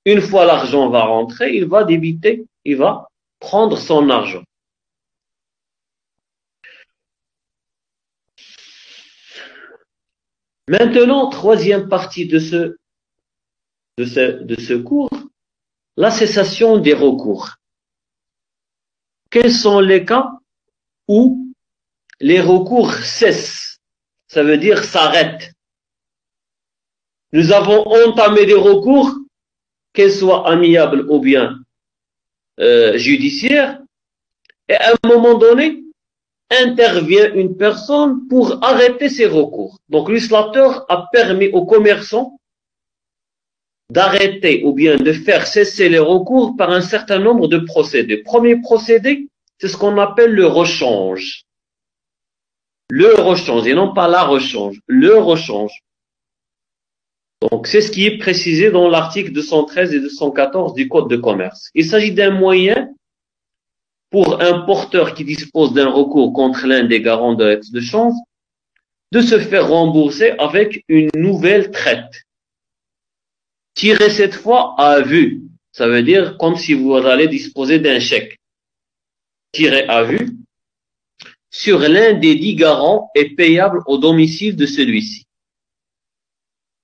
Une fois l'argent va rentrer, il va débiter, il va prendre son argent. Maintenant, troisième partie de ce cours, la cessation des recours. Quels sont les cas où les recours cessent? Ça veut dire s'arrêtent. Nous avons entamé des recours, qu'elles soient amiables ou bien judiciaires, et à un moment donné, intervient une personne pour arrêter ces recours. Donc, le législateur a permis aux commerçants d'arrêter ou bien de faire cesser les recours par un certain nombre de procédés. Premier procédé, c'est ce qu'on appelle le rechange. Le rechange, et non pas la rechange, le rechange. Donc, c'est ce qui est précisé dans l'article 213 et 214 du Code de commerce. Il s'agit d'un moyen pour un porteur qui dispose d'un recours contre l'un des garants de lettre de change de se faire rembourser avec une nouvelle traite. Tirée cette fois à vue. Ça veut dire comme si vous allez disposer d'un chèque. Tiré à vue sur l'un des 10 garants est payable au domicile de celui-ci.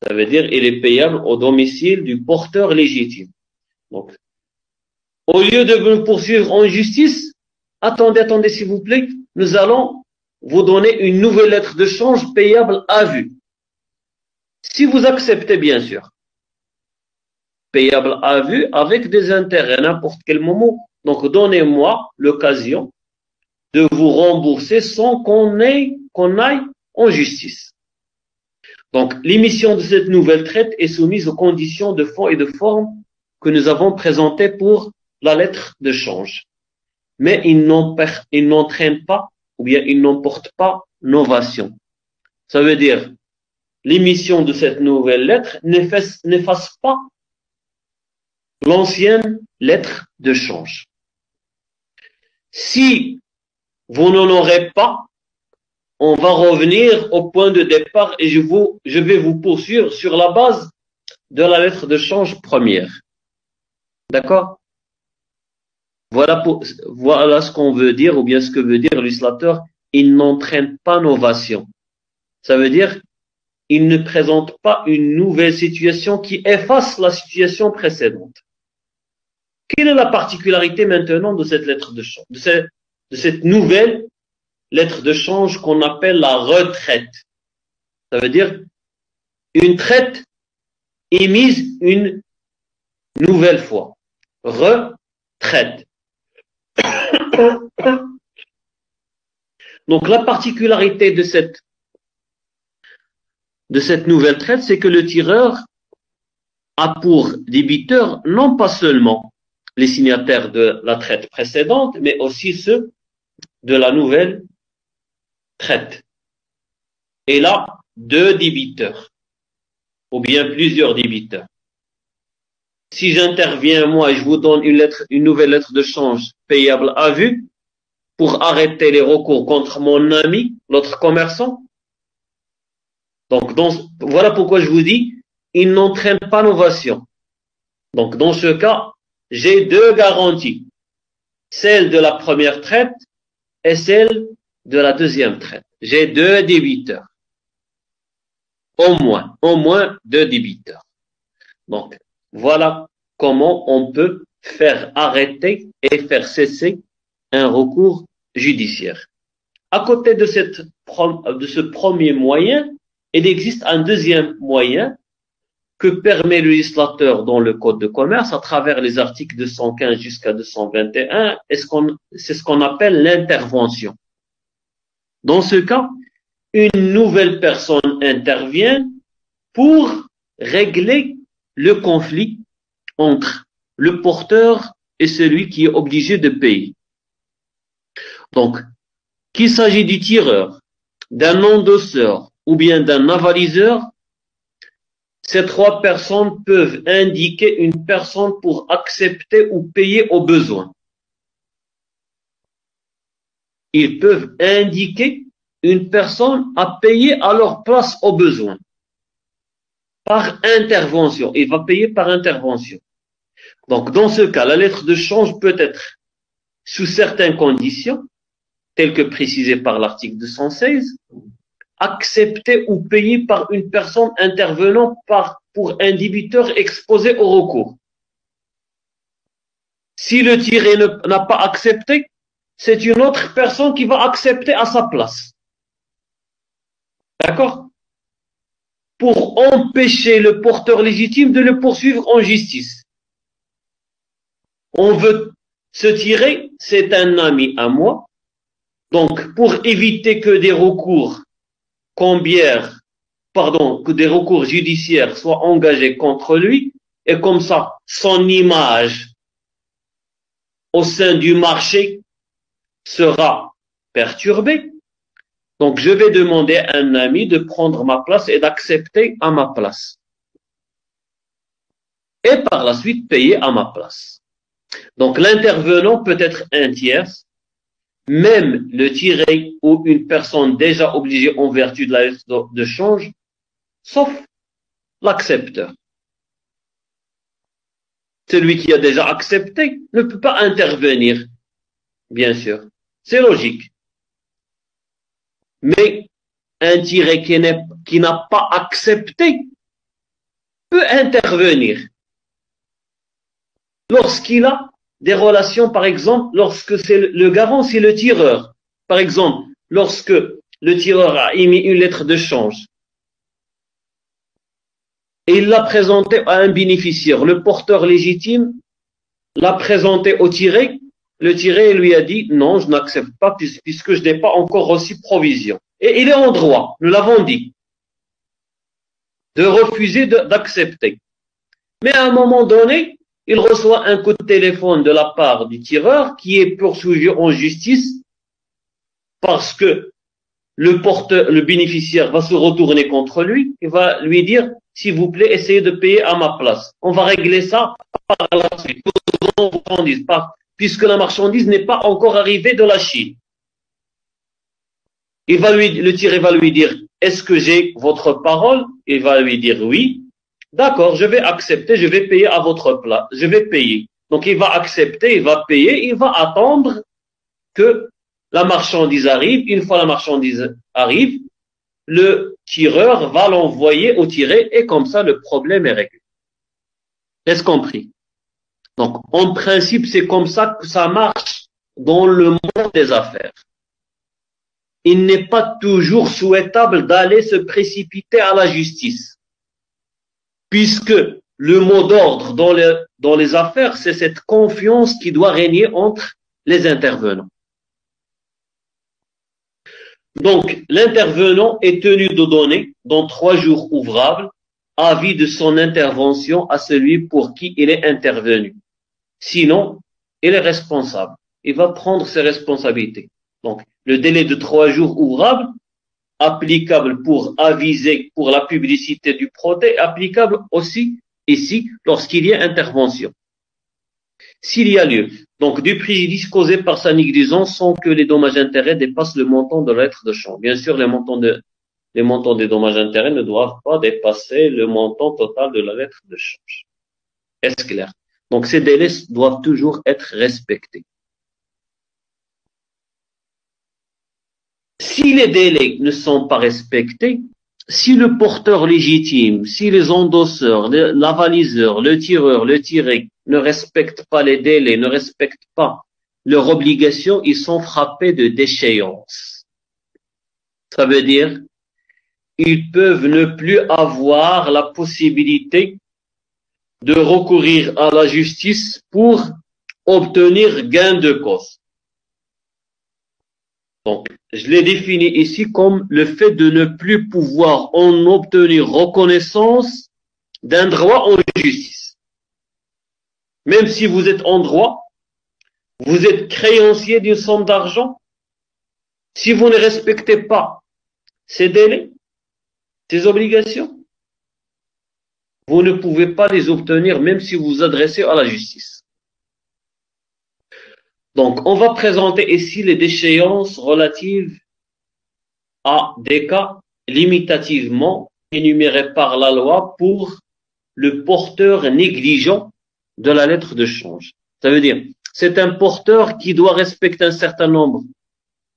Ça veut dire il est payable au domicile du porteur légitime. Donc, au lieu de vous poursuivre en justice, attendez s'il vous plaît, nous allons vous donner une nouvelle lettre de change payable à vue. Si vous acceptez, bien sûr. Payable à vue avec des intérêts à n'importe quel moment. Donc, donnez-moi l'occasion de vous rembourser sans qu'on aille en justice. Donc, l'émission de cette nouvelle traite est soumise aux conditions de fond et de forme que nous avons présentées pour la lettre de change. Mais il n'entraîne pas, ou bien il n'emporte pas novation. Ça veut dire, l'émission de cette nouvelle lettre n'efface pas l'ancienne lettre de change. Si vous n'en aurez pas, on va revenir au point de départ et je vais vous poursuivre sur la base de la lettre de change première. D'accord? Voilà ce qu'on veut dire, ou bien ce que veut dire l'illustrateur. Il n'entraîne pas novation. Ça veut dire, il ne présente pas une nouvelle situation qui efface la situation précédente. Quelle est la particularité maintenant de cette lettre de change, de cette nouvelle lettre de change qu'on appelle la retraite? Ça veut dire une traite émise une nouvelle fois. Retraite. Donc la particularité de cette nouvelle traite, c'est que le tireur a pour débiteur non pas seulement les signataires de la traite précédente, mais aussi ceux de la nouvelle traite. Et là, 2 débiteurs, ou bien plusieurs débiteurs. Si j'interviens moi et je vous donne une nouvelle lettre de change payable à vue pour arrêter les recours contre mon ami, l'autre commerçant, donc voilà pourquoi je vous dis, il n'entraîne pas novation. Donc dans ce cas, j'ai 2 garanties, celle de la première traite et celle de la deuxième traite. J'ai 2 débiteurs. Au moins 2 débiteurs. Donc, voilà comment on peut faire arrêter et faire cesser un recours judiciaire. À côté de ce premier moyen, il existe un deuxième moyen que permet le législateur dans le Code de commerce à travers les articles 215 jusqu'à 221, c'est ce qu'on appelle l'intervention. Dans ce cas, une nouvelle personne intervient pour régler le conflit entre le porteur et celui qui est obligé de payer. Donc, qu'il s'agit du tireur, d'un endosseur ou bien d'un avaliseur, ces 3 personnes peuvent indiquer une personne pour accepter ou payer au besoin. Ils peuvent indiquer une personne à payer à leur place au besoin. Par intervention. Il va payer par intervention. Donc, dans ce cas, la lettre de change peut être, sous certaines conditions, telles que précisées par l'article 216, acceptée ou payée par une personne intervenant pour un débiteur exposé au recours. Si le tiré n'a pas accepté, c'est une autre personne qui va accepter à sa place. D'accord? Pour empêcher le porteur légitime de le poursuivre en justice. On veut se tirer, c'est un ami à moi. Donc, pour éviter que des recours que des recours judiciaires soient engagés contre lui, et comme ça, son image au sein du marché sera perturbée. Donc, je vais demander à un ami de prendre ma place et d'accepter à ma place. Et par la suite, payer à ma place. Donc, l'intervenant peut être un tiers, même le tiré ou une personne déjà obligée en vertu de la lettre de change, sauf l'accepteur. Celui qui a déjà accepté ne peut pas intervenir, bien sûr. C'est logique. Mais un tiré qui n'a pas accepté peut intervenir. Lorsqu'il a des relations, par exemple, lorsque c'est le garant, c'est le tireur. Par exemple, lorsque le tireur a émis une lettre de change et il l'a présentée à un bénéficiaire, le porteur légitime l'a présentée au tiré, le tiré lui a dit non, je n'accepte pas puisque je n'ai pas encore reçu provision. Et il est en droit, nous l'avons dit, de refuser d'accepter. Mais à un moment donné, il reçoit un coup de téléphone de la part du tireur qui est poursuivi en justice parce que le bénéficiaire va se retourner contre lui et va lui dire s'il vous plaît, essayez de payer à ma place. On va régler ça par la suite. Puisque la marchandise n'est pas encore arrivée de la Chine. Le tiré va lui dire, est-ce que j'ai votre parole? Il va lui dire oui. D'accord, je vais accepter, je vais payer à votre place. Je vais payer. Donc il va accepter, il va payer, il va attendre que la marchandise arrive. Une fois la marchandise arrive, le tireur va l'envoyer au tiré et comme ça le problème est réglé. Est-ce compris? Donc en principe, c'est comme ça que ça marche dans le monde des affaires. Il n'est pas toujours souhaitable d'aller se précipiter à la justice. Puisque le mot d'ordre dans les affaires, c'est cette confiance qui doit régner entre les intervenants. Donc, l'intervenant est tenu de donner, dans 3 jours ouvrables, avis de son intervention à celui pour qui il est intervenu. Sinon, il est responsable. Il va prendre ses responsabilités. Donc, le délai de 3 jours ouvrables, applicable pour aviser pour la publicité du procès, applicable aussi ici lorsqu'il y a intervention. S'il y a lieu, donc du préjudice causé par sa négligence sans que les dommages-intérêts dépassent le montant de la lettre de change. Bien sûr, les montants des dommages-intérêts ne doivent pas dépasser le montant total de la lettre de change. Est-ce clair? Donc ces délais doivent toujours être respectés. Si les délais ne sont pas respectés, si le porteur légitime, si les endosseurs, l'avaliseur, le tireur, le tiré ne respectent pas les délais, ne respectent pas leurs obligations, ils sont frappés de déchéance. Ça veut dire, ils peuvent ne plus avoir la possibilité de recourir à la justice pour obtenir gain de cause. Donc, je l'ai défini ici comme le fait de ne plus pouvoir en obtenir reconnaissance d'un droit en justice. Même si vous êtes en droit, vous êtes créancier d'une somme d'argent, si vous ne respectez pas ces délais, ces obligations, vous ne pouvez pas les obtenir même si vous vous adressez à la justice. Donc, on va présenter ici les déchéances relatives à des cas limitativement énumérés par la loi pour le porteur négligent de la lettre de change. Ça veut dire, c'est un porteur qui doit respecter un certain nombre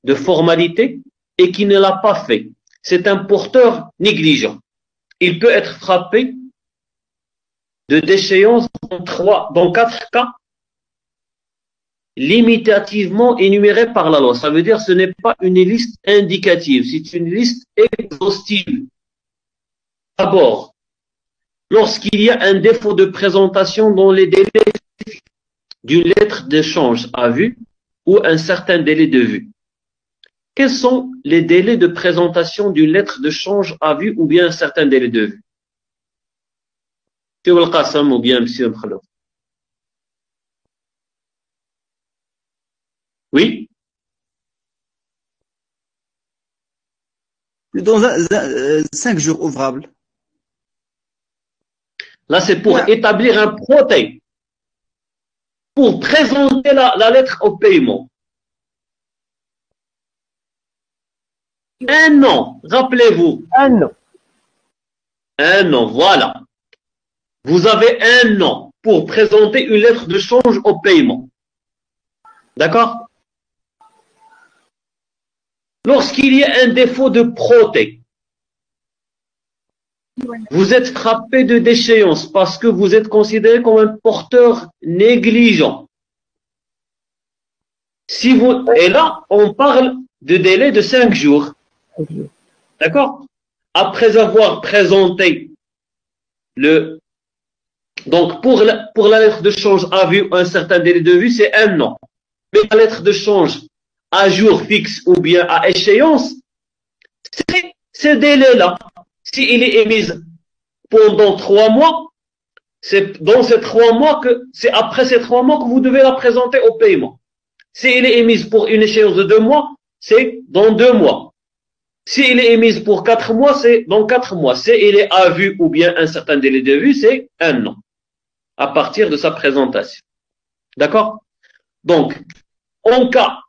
de formalités et qui ne l'a pas fait. C'est un porteur négligent. Il peut être frappé de déchéance dans 4 cas limitativement énumérés par la loi. Ça veut dire que ce n'est pas une liste indicative, c'est une liste exhaustive. D'abord, lorsqu'il y a un défaut de présentation dans les délais d'une lettre d'échange à vue ou un certain délai de vue. Quels sont les délais de présentation d'une lettre de change à vue ou bien un certain délai de vue? M. Al-Qassam ou bien M. Mkhalouf? Oui? Dans 5 jours ouvrables. Là, c'est pour établir un procès, pour présenter la lettre au paiement. 1 an, rappelez-vous. 1 an. 1 an, voilà. Vous avez 1 an pour présenter une lettre de change au paiement. D'accord? Lorsqu'il y a un défaut de procès, vous êtes frappé de déchéance parce que vous êtes considéré comme un porteur négligent. Et là, on parle de délai de 5 jours. D'accord? Après avoir présenté donc pour la lettre de change à vue, un certain délai de vue, c'est 1 an. Mais la lettre de change à jour fixe ou bien à échéance, c'est ce délai-là. S'il est émis pendant 3 mois, c'est dans ces 3 mois c'est après ces 3 mois que vous devez la présenter au paiement. S'il est émis pour une échéance de 2 mois, c'est dans 2 mois. S'il est émis pour 4 mois, c'est dans 4 mois. S'il est à vue ou bien un certain délai de vue, c'est 1 an. À partir de sa présentation. D'accord? Donc, en cas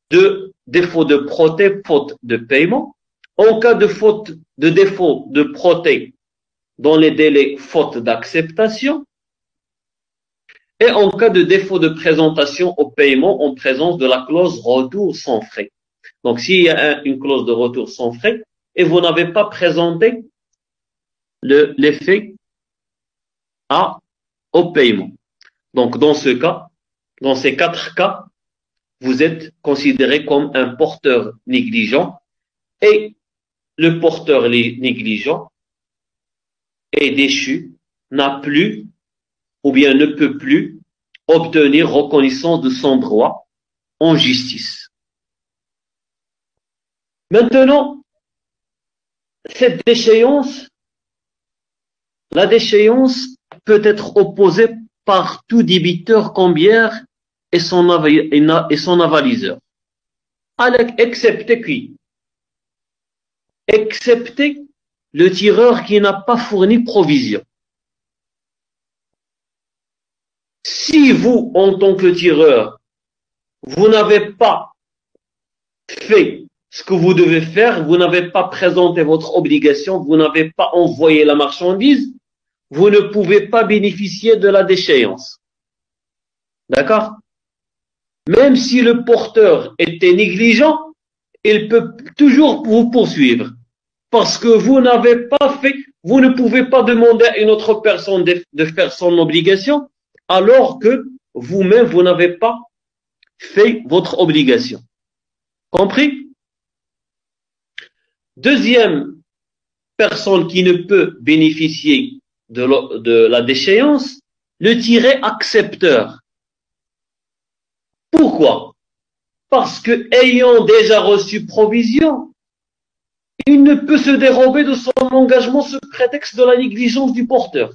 de défaut de proté, faute de paiement, en cas de faute de défaut de proté dans les délais, faute d'acceptation, et en cas de défaut de présentation au paiement en présence de la clause retour sans frais. Donc, s'il y a une clause de retour sans frais et vous n'avez pas présenté l'effet au paiement. Donc, dans ce cas, dans ces 4 cas, vous êtes considéré comme un porteur négligent et le porteur négligent est déchu, n'a plus ou bien ne peut plus obtenir reconnaissance de son droit en justice. Maintenant, cette déchéance, la déchéance peut être opposée par tout débiteur cambiaire et son avaliseur. Excepté qui? Excepté le tireur qui n'a pas fourni provision. Si vous, en tant que tireur, vous n'avez pas fait ce que vous devez faire, vous n'avez pas présenté votre obligation, vous n'avez pas envoyé la marchandise, vous ne pouvez pas bénéficier de la déchéance. D'accord? Même si le porteur était négligent, il peut toujours vous poursuivre. Parce que vous n'avez pas fait, vous ne pouvez pas demander à une autre personne de faire son obligation, alors que vous-même, vous n'avez pas fait votre obligation. Compris? Deuxième personne qui ne peut bénéficier de la déchéance, le tiré accepteur. Pourquoi? Parce que ayant déjà reçu provision, il ne peut se dérober de son engagement sous prétexte de la négligence du porteur.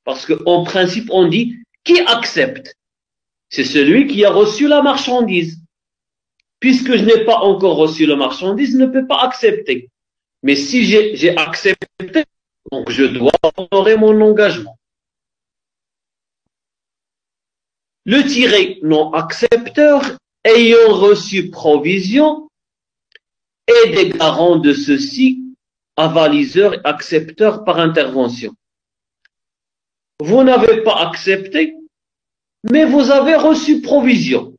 Parce qu'en principe, on dit qui accepte? C'est celui qui a reçu la marchandise. Puisque je n'ai pas encore reçu la marchandise, je ne peux pas accepter. Mais si j'ai accepté, donc je dois honorer mon engagement. Le tiré non accepteur, ayant reçu provision, est des garants de ceci, avaliseur et accepteur par intervention. Vous n'avez pas accepté, mais vous avez reçu provision.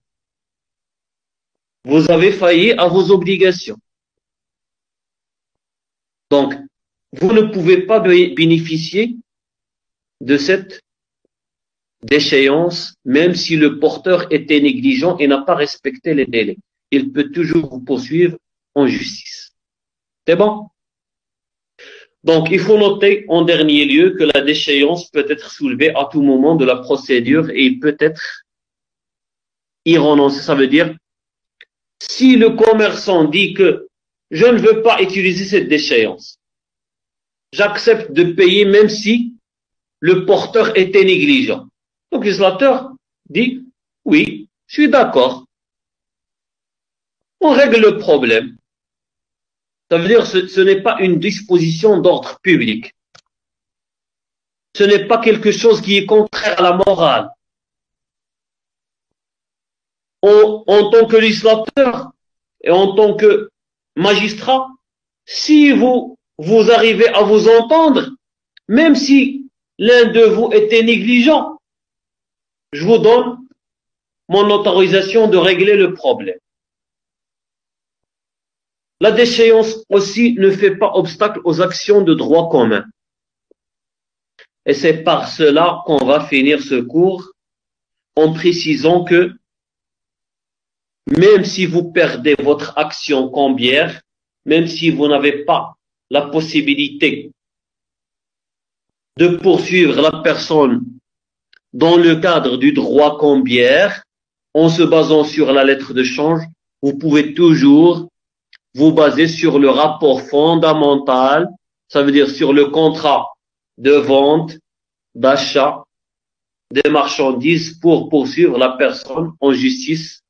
Vous avez failli à vos obligations. Donc, vous ne pouvez pas bénéficier de cette déchéance, même si le porteur était négligent et n'a pas respecté les délais. Il peut toujours vous poursuivre en justice. C'est bon? Donc, il faut noter en dernier lieu que la déchéance peut être soulevée à tout moment de la procédure et il peut être y renoncer. Ça veut dire, si le commerçant dit que je ne veux pas utiliser cette déchéance, j'accepte de payer même si le porteur était négligent. Donc, le législateur dit, oui, je suis d'accord. On règle le problème. Ça veut dire que ce n'est pas une disposition d'ordre public. Ce n'est pas quelque chose qui est contraire à la morale. En tant que législateur et en tant que magistrat, si vous arrivez à vous entendre, même si l'un de vous était négligent, je vous donne mon autorisation de régler le problème. La déchéance aussi ne fait pas obstacle aux actions de droit commun. Et c'est par cela qu'on va finir ce cours en précisant que même si vous perdez votre action cambiaire, même si vous n'avez pas la possibilité de poursuivre la personne dans le cadre du droit cambiaire, en se basant sur la lettre de change, vous pouvez toujours vous baser sur le rapport fondamental, ça veut dire sur le contrat de vente, d'achat des marchandises pour poursuivre la personne en justice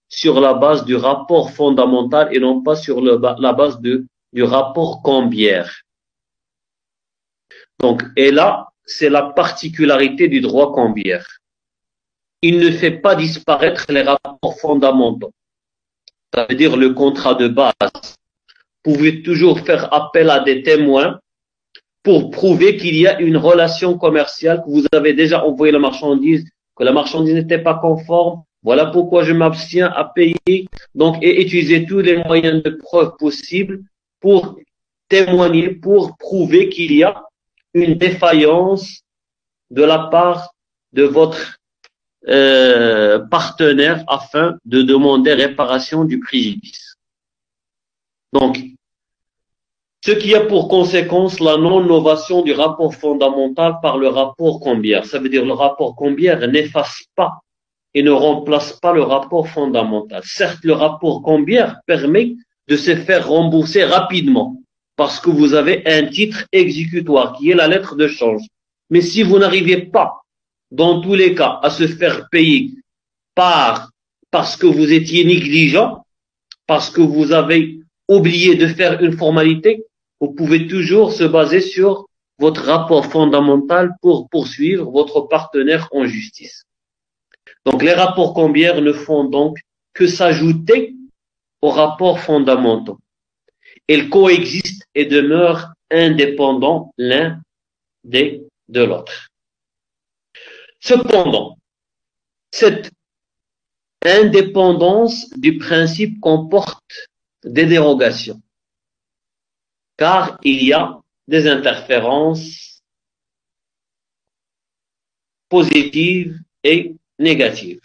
sur la base du rapport fondamental et non pas sur la base du rapport Cambière. Donc, et là, c'est la particularité du droit Cambière. Il ne fait pas disparaître les rapports fondamentaux. Ça veut dire le contrat de base. Vous pouvez toujours faire appel à des témoins pour prouver qu'il y a une relation commerciale, que vous avez déjà envoyé la marchandise, que la marchandise n'était pas conforme. Voilà pourquoi je m'abstiens à payer. Donc, et utiliser tous les moyens de preuve possibles pour témoigner, pour prouver qu'il y a une défaillance de la part de votre partenaire afin de demander réparation du préjudice. Donc, ce qui a pour conséquence la non-novation du rapport fondamental par le rapport Cambière. Ça veut dire le rapport Cambière n'efface pas et ne remplace pas le rapport fondamental. Certes, le rapport Cambière permet de se faire rembourser rapidement parce que vous avez un titre exécutoire qui est la lettre de change. Mais si vous n'arrivez pas, dans tous les cas, à se faire payer parce que vous étiez négligent, parce que vous avez oublié de faire une formalité, vous pouvez toujours se baser sur votre rapport fondamental pour poursuivre votre partenaire en justice. Donc, les rapports Cambière ne font donc que s'ajouter aux rapports fondamentaux. Ils coexistent et demeurent indépendants l'un de l'autre. Cependant, cette indépendance du principe comporte des dérogations, car il y a des interférences positives et négatives.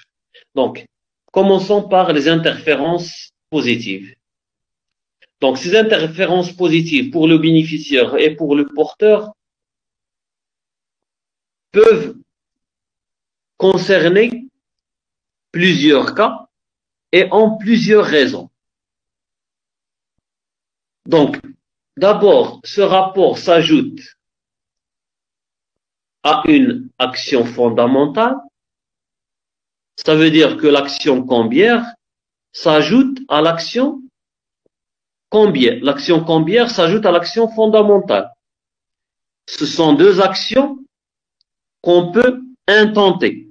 Donc, commençons par les interférences positives. Donc, ces interférences positives pour le bénéficiaire et pour le porteur peuvent concerner plusieurs cas et en plusieurs raisons. Donc, d'abord, ce rapport s'ajoute à une action fondamentale. Ça veut dire que l'action Cambière s'ajoute à l'action Cambière. L'action Cambière s'ajoute à l'action fondamentale. Ce sont deux actions qu'on peut intenter.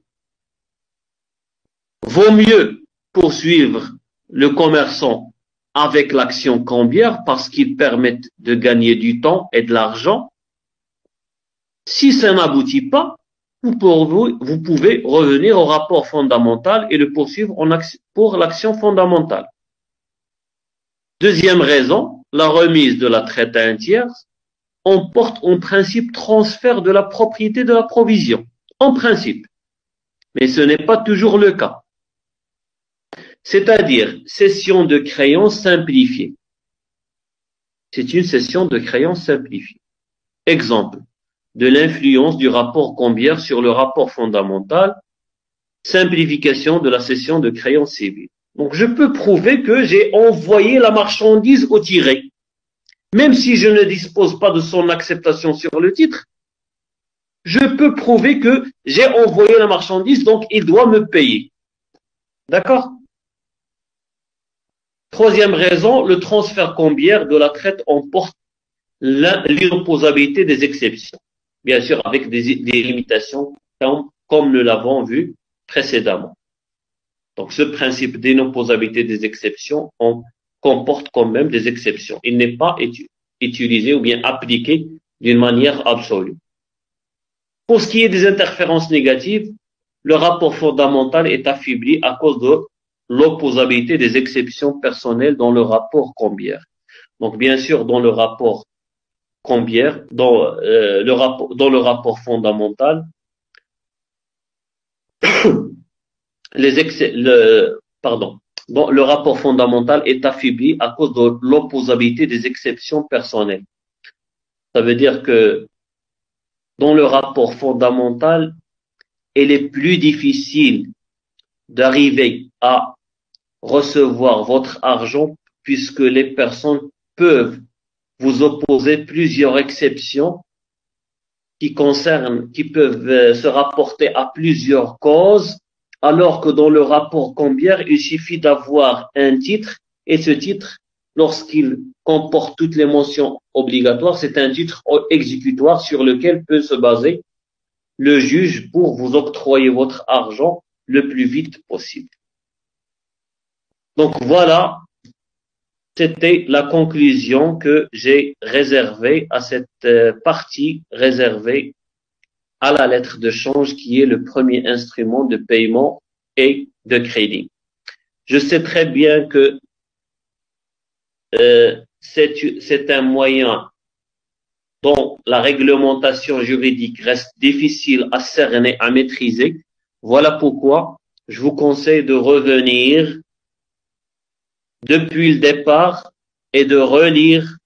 Vaut mieux poursuivre le commerçant avec l'action Cambière parce qu'ils permettent de gagner du temps et de l'argent. Si ça n'aboutit pas, vous pouvez revenir au rapport fondamental et le poursuivre pour l'action fondamentale. Deuxième raison, la remise de la traite à un tiers emporte en principe transfert de la propriété de la provision. En principe. Mais ce n'est pas toujours le cas. C'est-à-dire cession de créance simplifiée. C'est une cession de créance simplifiée. Exemple, de l'influence du rapport Cambière sur le rapport fondamental, simplification de la cession de créance civile. Donc, je peux prouver que j'ai envoyé la marchandise au tiré. Même si je ne dispose pas de son acceptation sur le titre, je peux prouver que j'ai envoyé la marchandise, donc il doit me payer. D'accord? Troisième raison, le transfert Cambière de la traite emporte l'inopposabilité des exceptions. Bien sûr, avec des limitations, comme nous l'avons vu précédemment. Donc, ce principe d'inopposabilité des exceptions comporte quand même des exceptions. Il n'est pas utilisé ou bien appliqué d'une manière absolue. Pour ce qui est des interférences négatives, le rapport fondamental est affaibli à cause de l'opposabilité des exceptions personnelles dans le rapport Cambière. Donc, bien sûr, dans le rapport Cambière, dans le rapport fondamental, le rapport fondamental est affaibli à cause de l'opposabilité des exceptions personnelles. Ça veut dire que dans le rapport fondamental, il est plus difficile d'arriver à recevoir votre argent puisque les personnes peuvent vous opposer plusieurs exceptions qui peuvent se rapporter à plusieurs causes alors que dans le rapport cambiaire, il suffit d'avoir un titre, et ce titre, lorsqu'il comporte toutes les mentions obligatoires, c'est un titre exécutoire sur lequel peut se baser le juge pour vous octroyer votre argent le plus vite possible. Donc voilà, c'était la conclusion que j'ai réservée à cette partie réservée à la lettre de change qui est le premier instrument de paiement et de crédit. Je sais très bien que c'est un moyen dont la réglementation juridique reste difficile à cerner, à maîtriser. Voilà pourquoi je vous conseille de revenir depuis le départ et de relire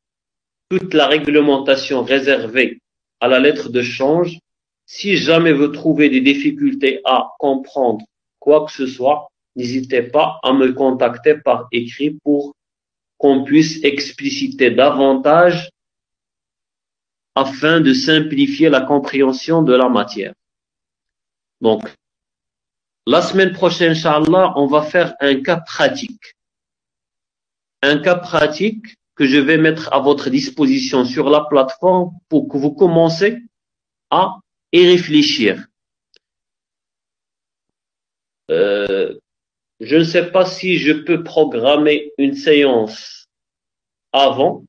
toute la réglementation réservée à la lettre de change. Si jamais vous trouvez des difficultés à comprendre quoi que ce soit, n'hésitez pas à me contacter par écrit pour qu'on puisse expliciter davantage afin de simplifier la compréhension de la matière. Donc, la semaine prochaine, Inch'Allah, on va faire un cas pratique. Un cas pratique que je vais mettre à votre disposition sur la plateforme pour que vous commencez à y réfléchir. Je ne sais pas si je peux programmer une séance avant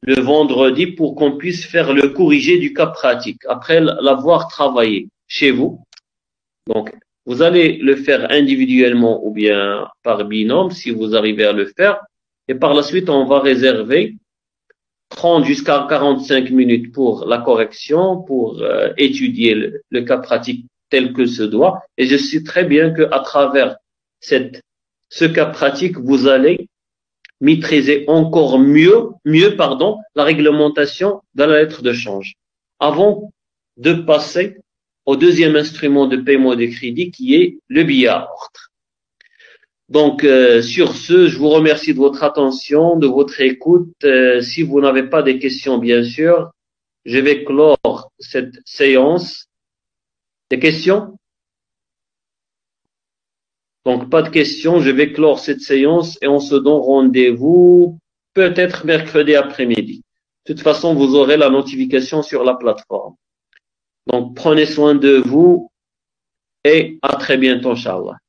le vendredi pour qu'on puisse faire le corrigé du cas pratique après l'avoir travaillé chez vous. Donc, vous allez le faire individuellement ou bien par binôme si vous arrivez à le faire. Et par la suite, on va réserver 30 jusqu'à 45 minutes pour la correction, pour étudier le cas pratique tel que se doit. Et je sais très bien que à travers ce cas pratique, vous allez maîtriser encore mieux, la réglementation de la lettre de change. Avant de passer au deuxième instrument de paiement de crédit qui est le billet à ordre. Donc, sur ce, je vous remercie de votre attention, de votre écoute. Si vous n'avez pas de questions, bien sûr, je vais clore cette séance. Des questions? Donc, pas de questions, je vais clore cette séance et on se donne rendez-vous peut-être mercredi après-midi. De toute façon, vous aurez la notification sur la plateforme. Donc, prenez soin de vous et à très bientôt, Inch'Allah.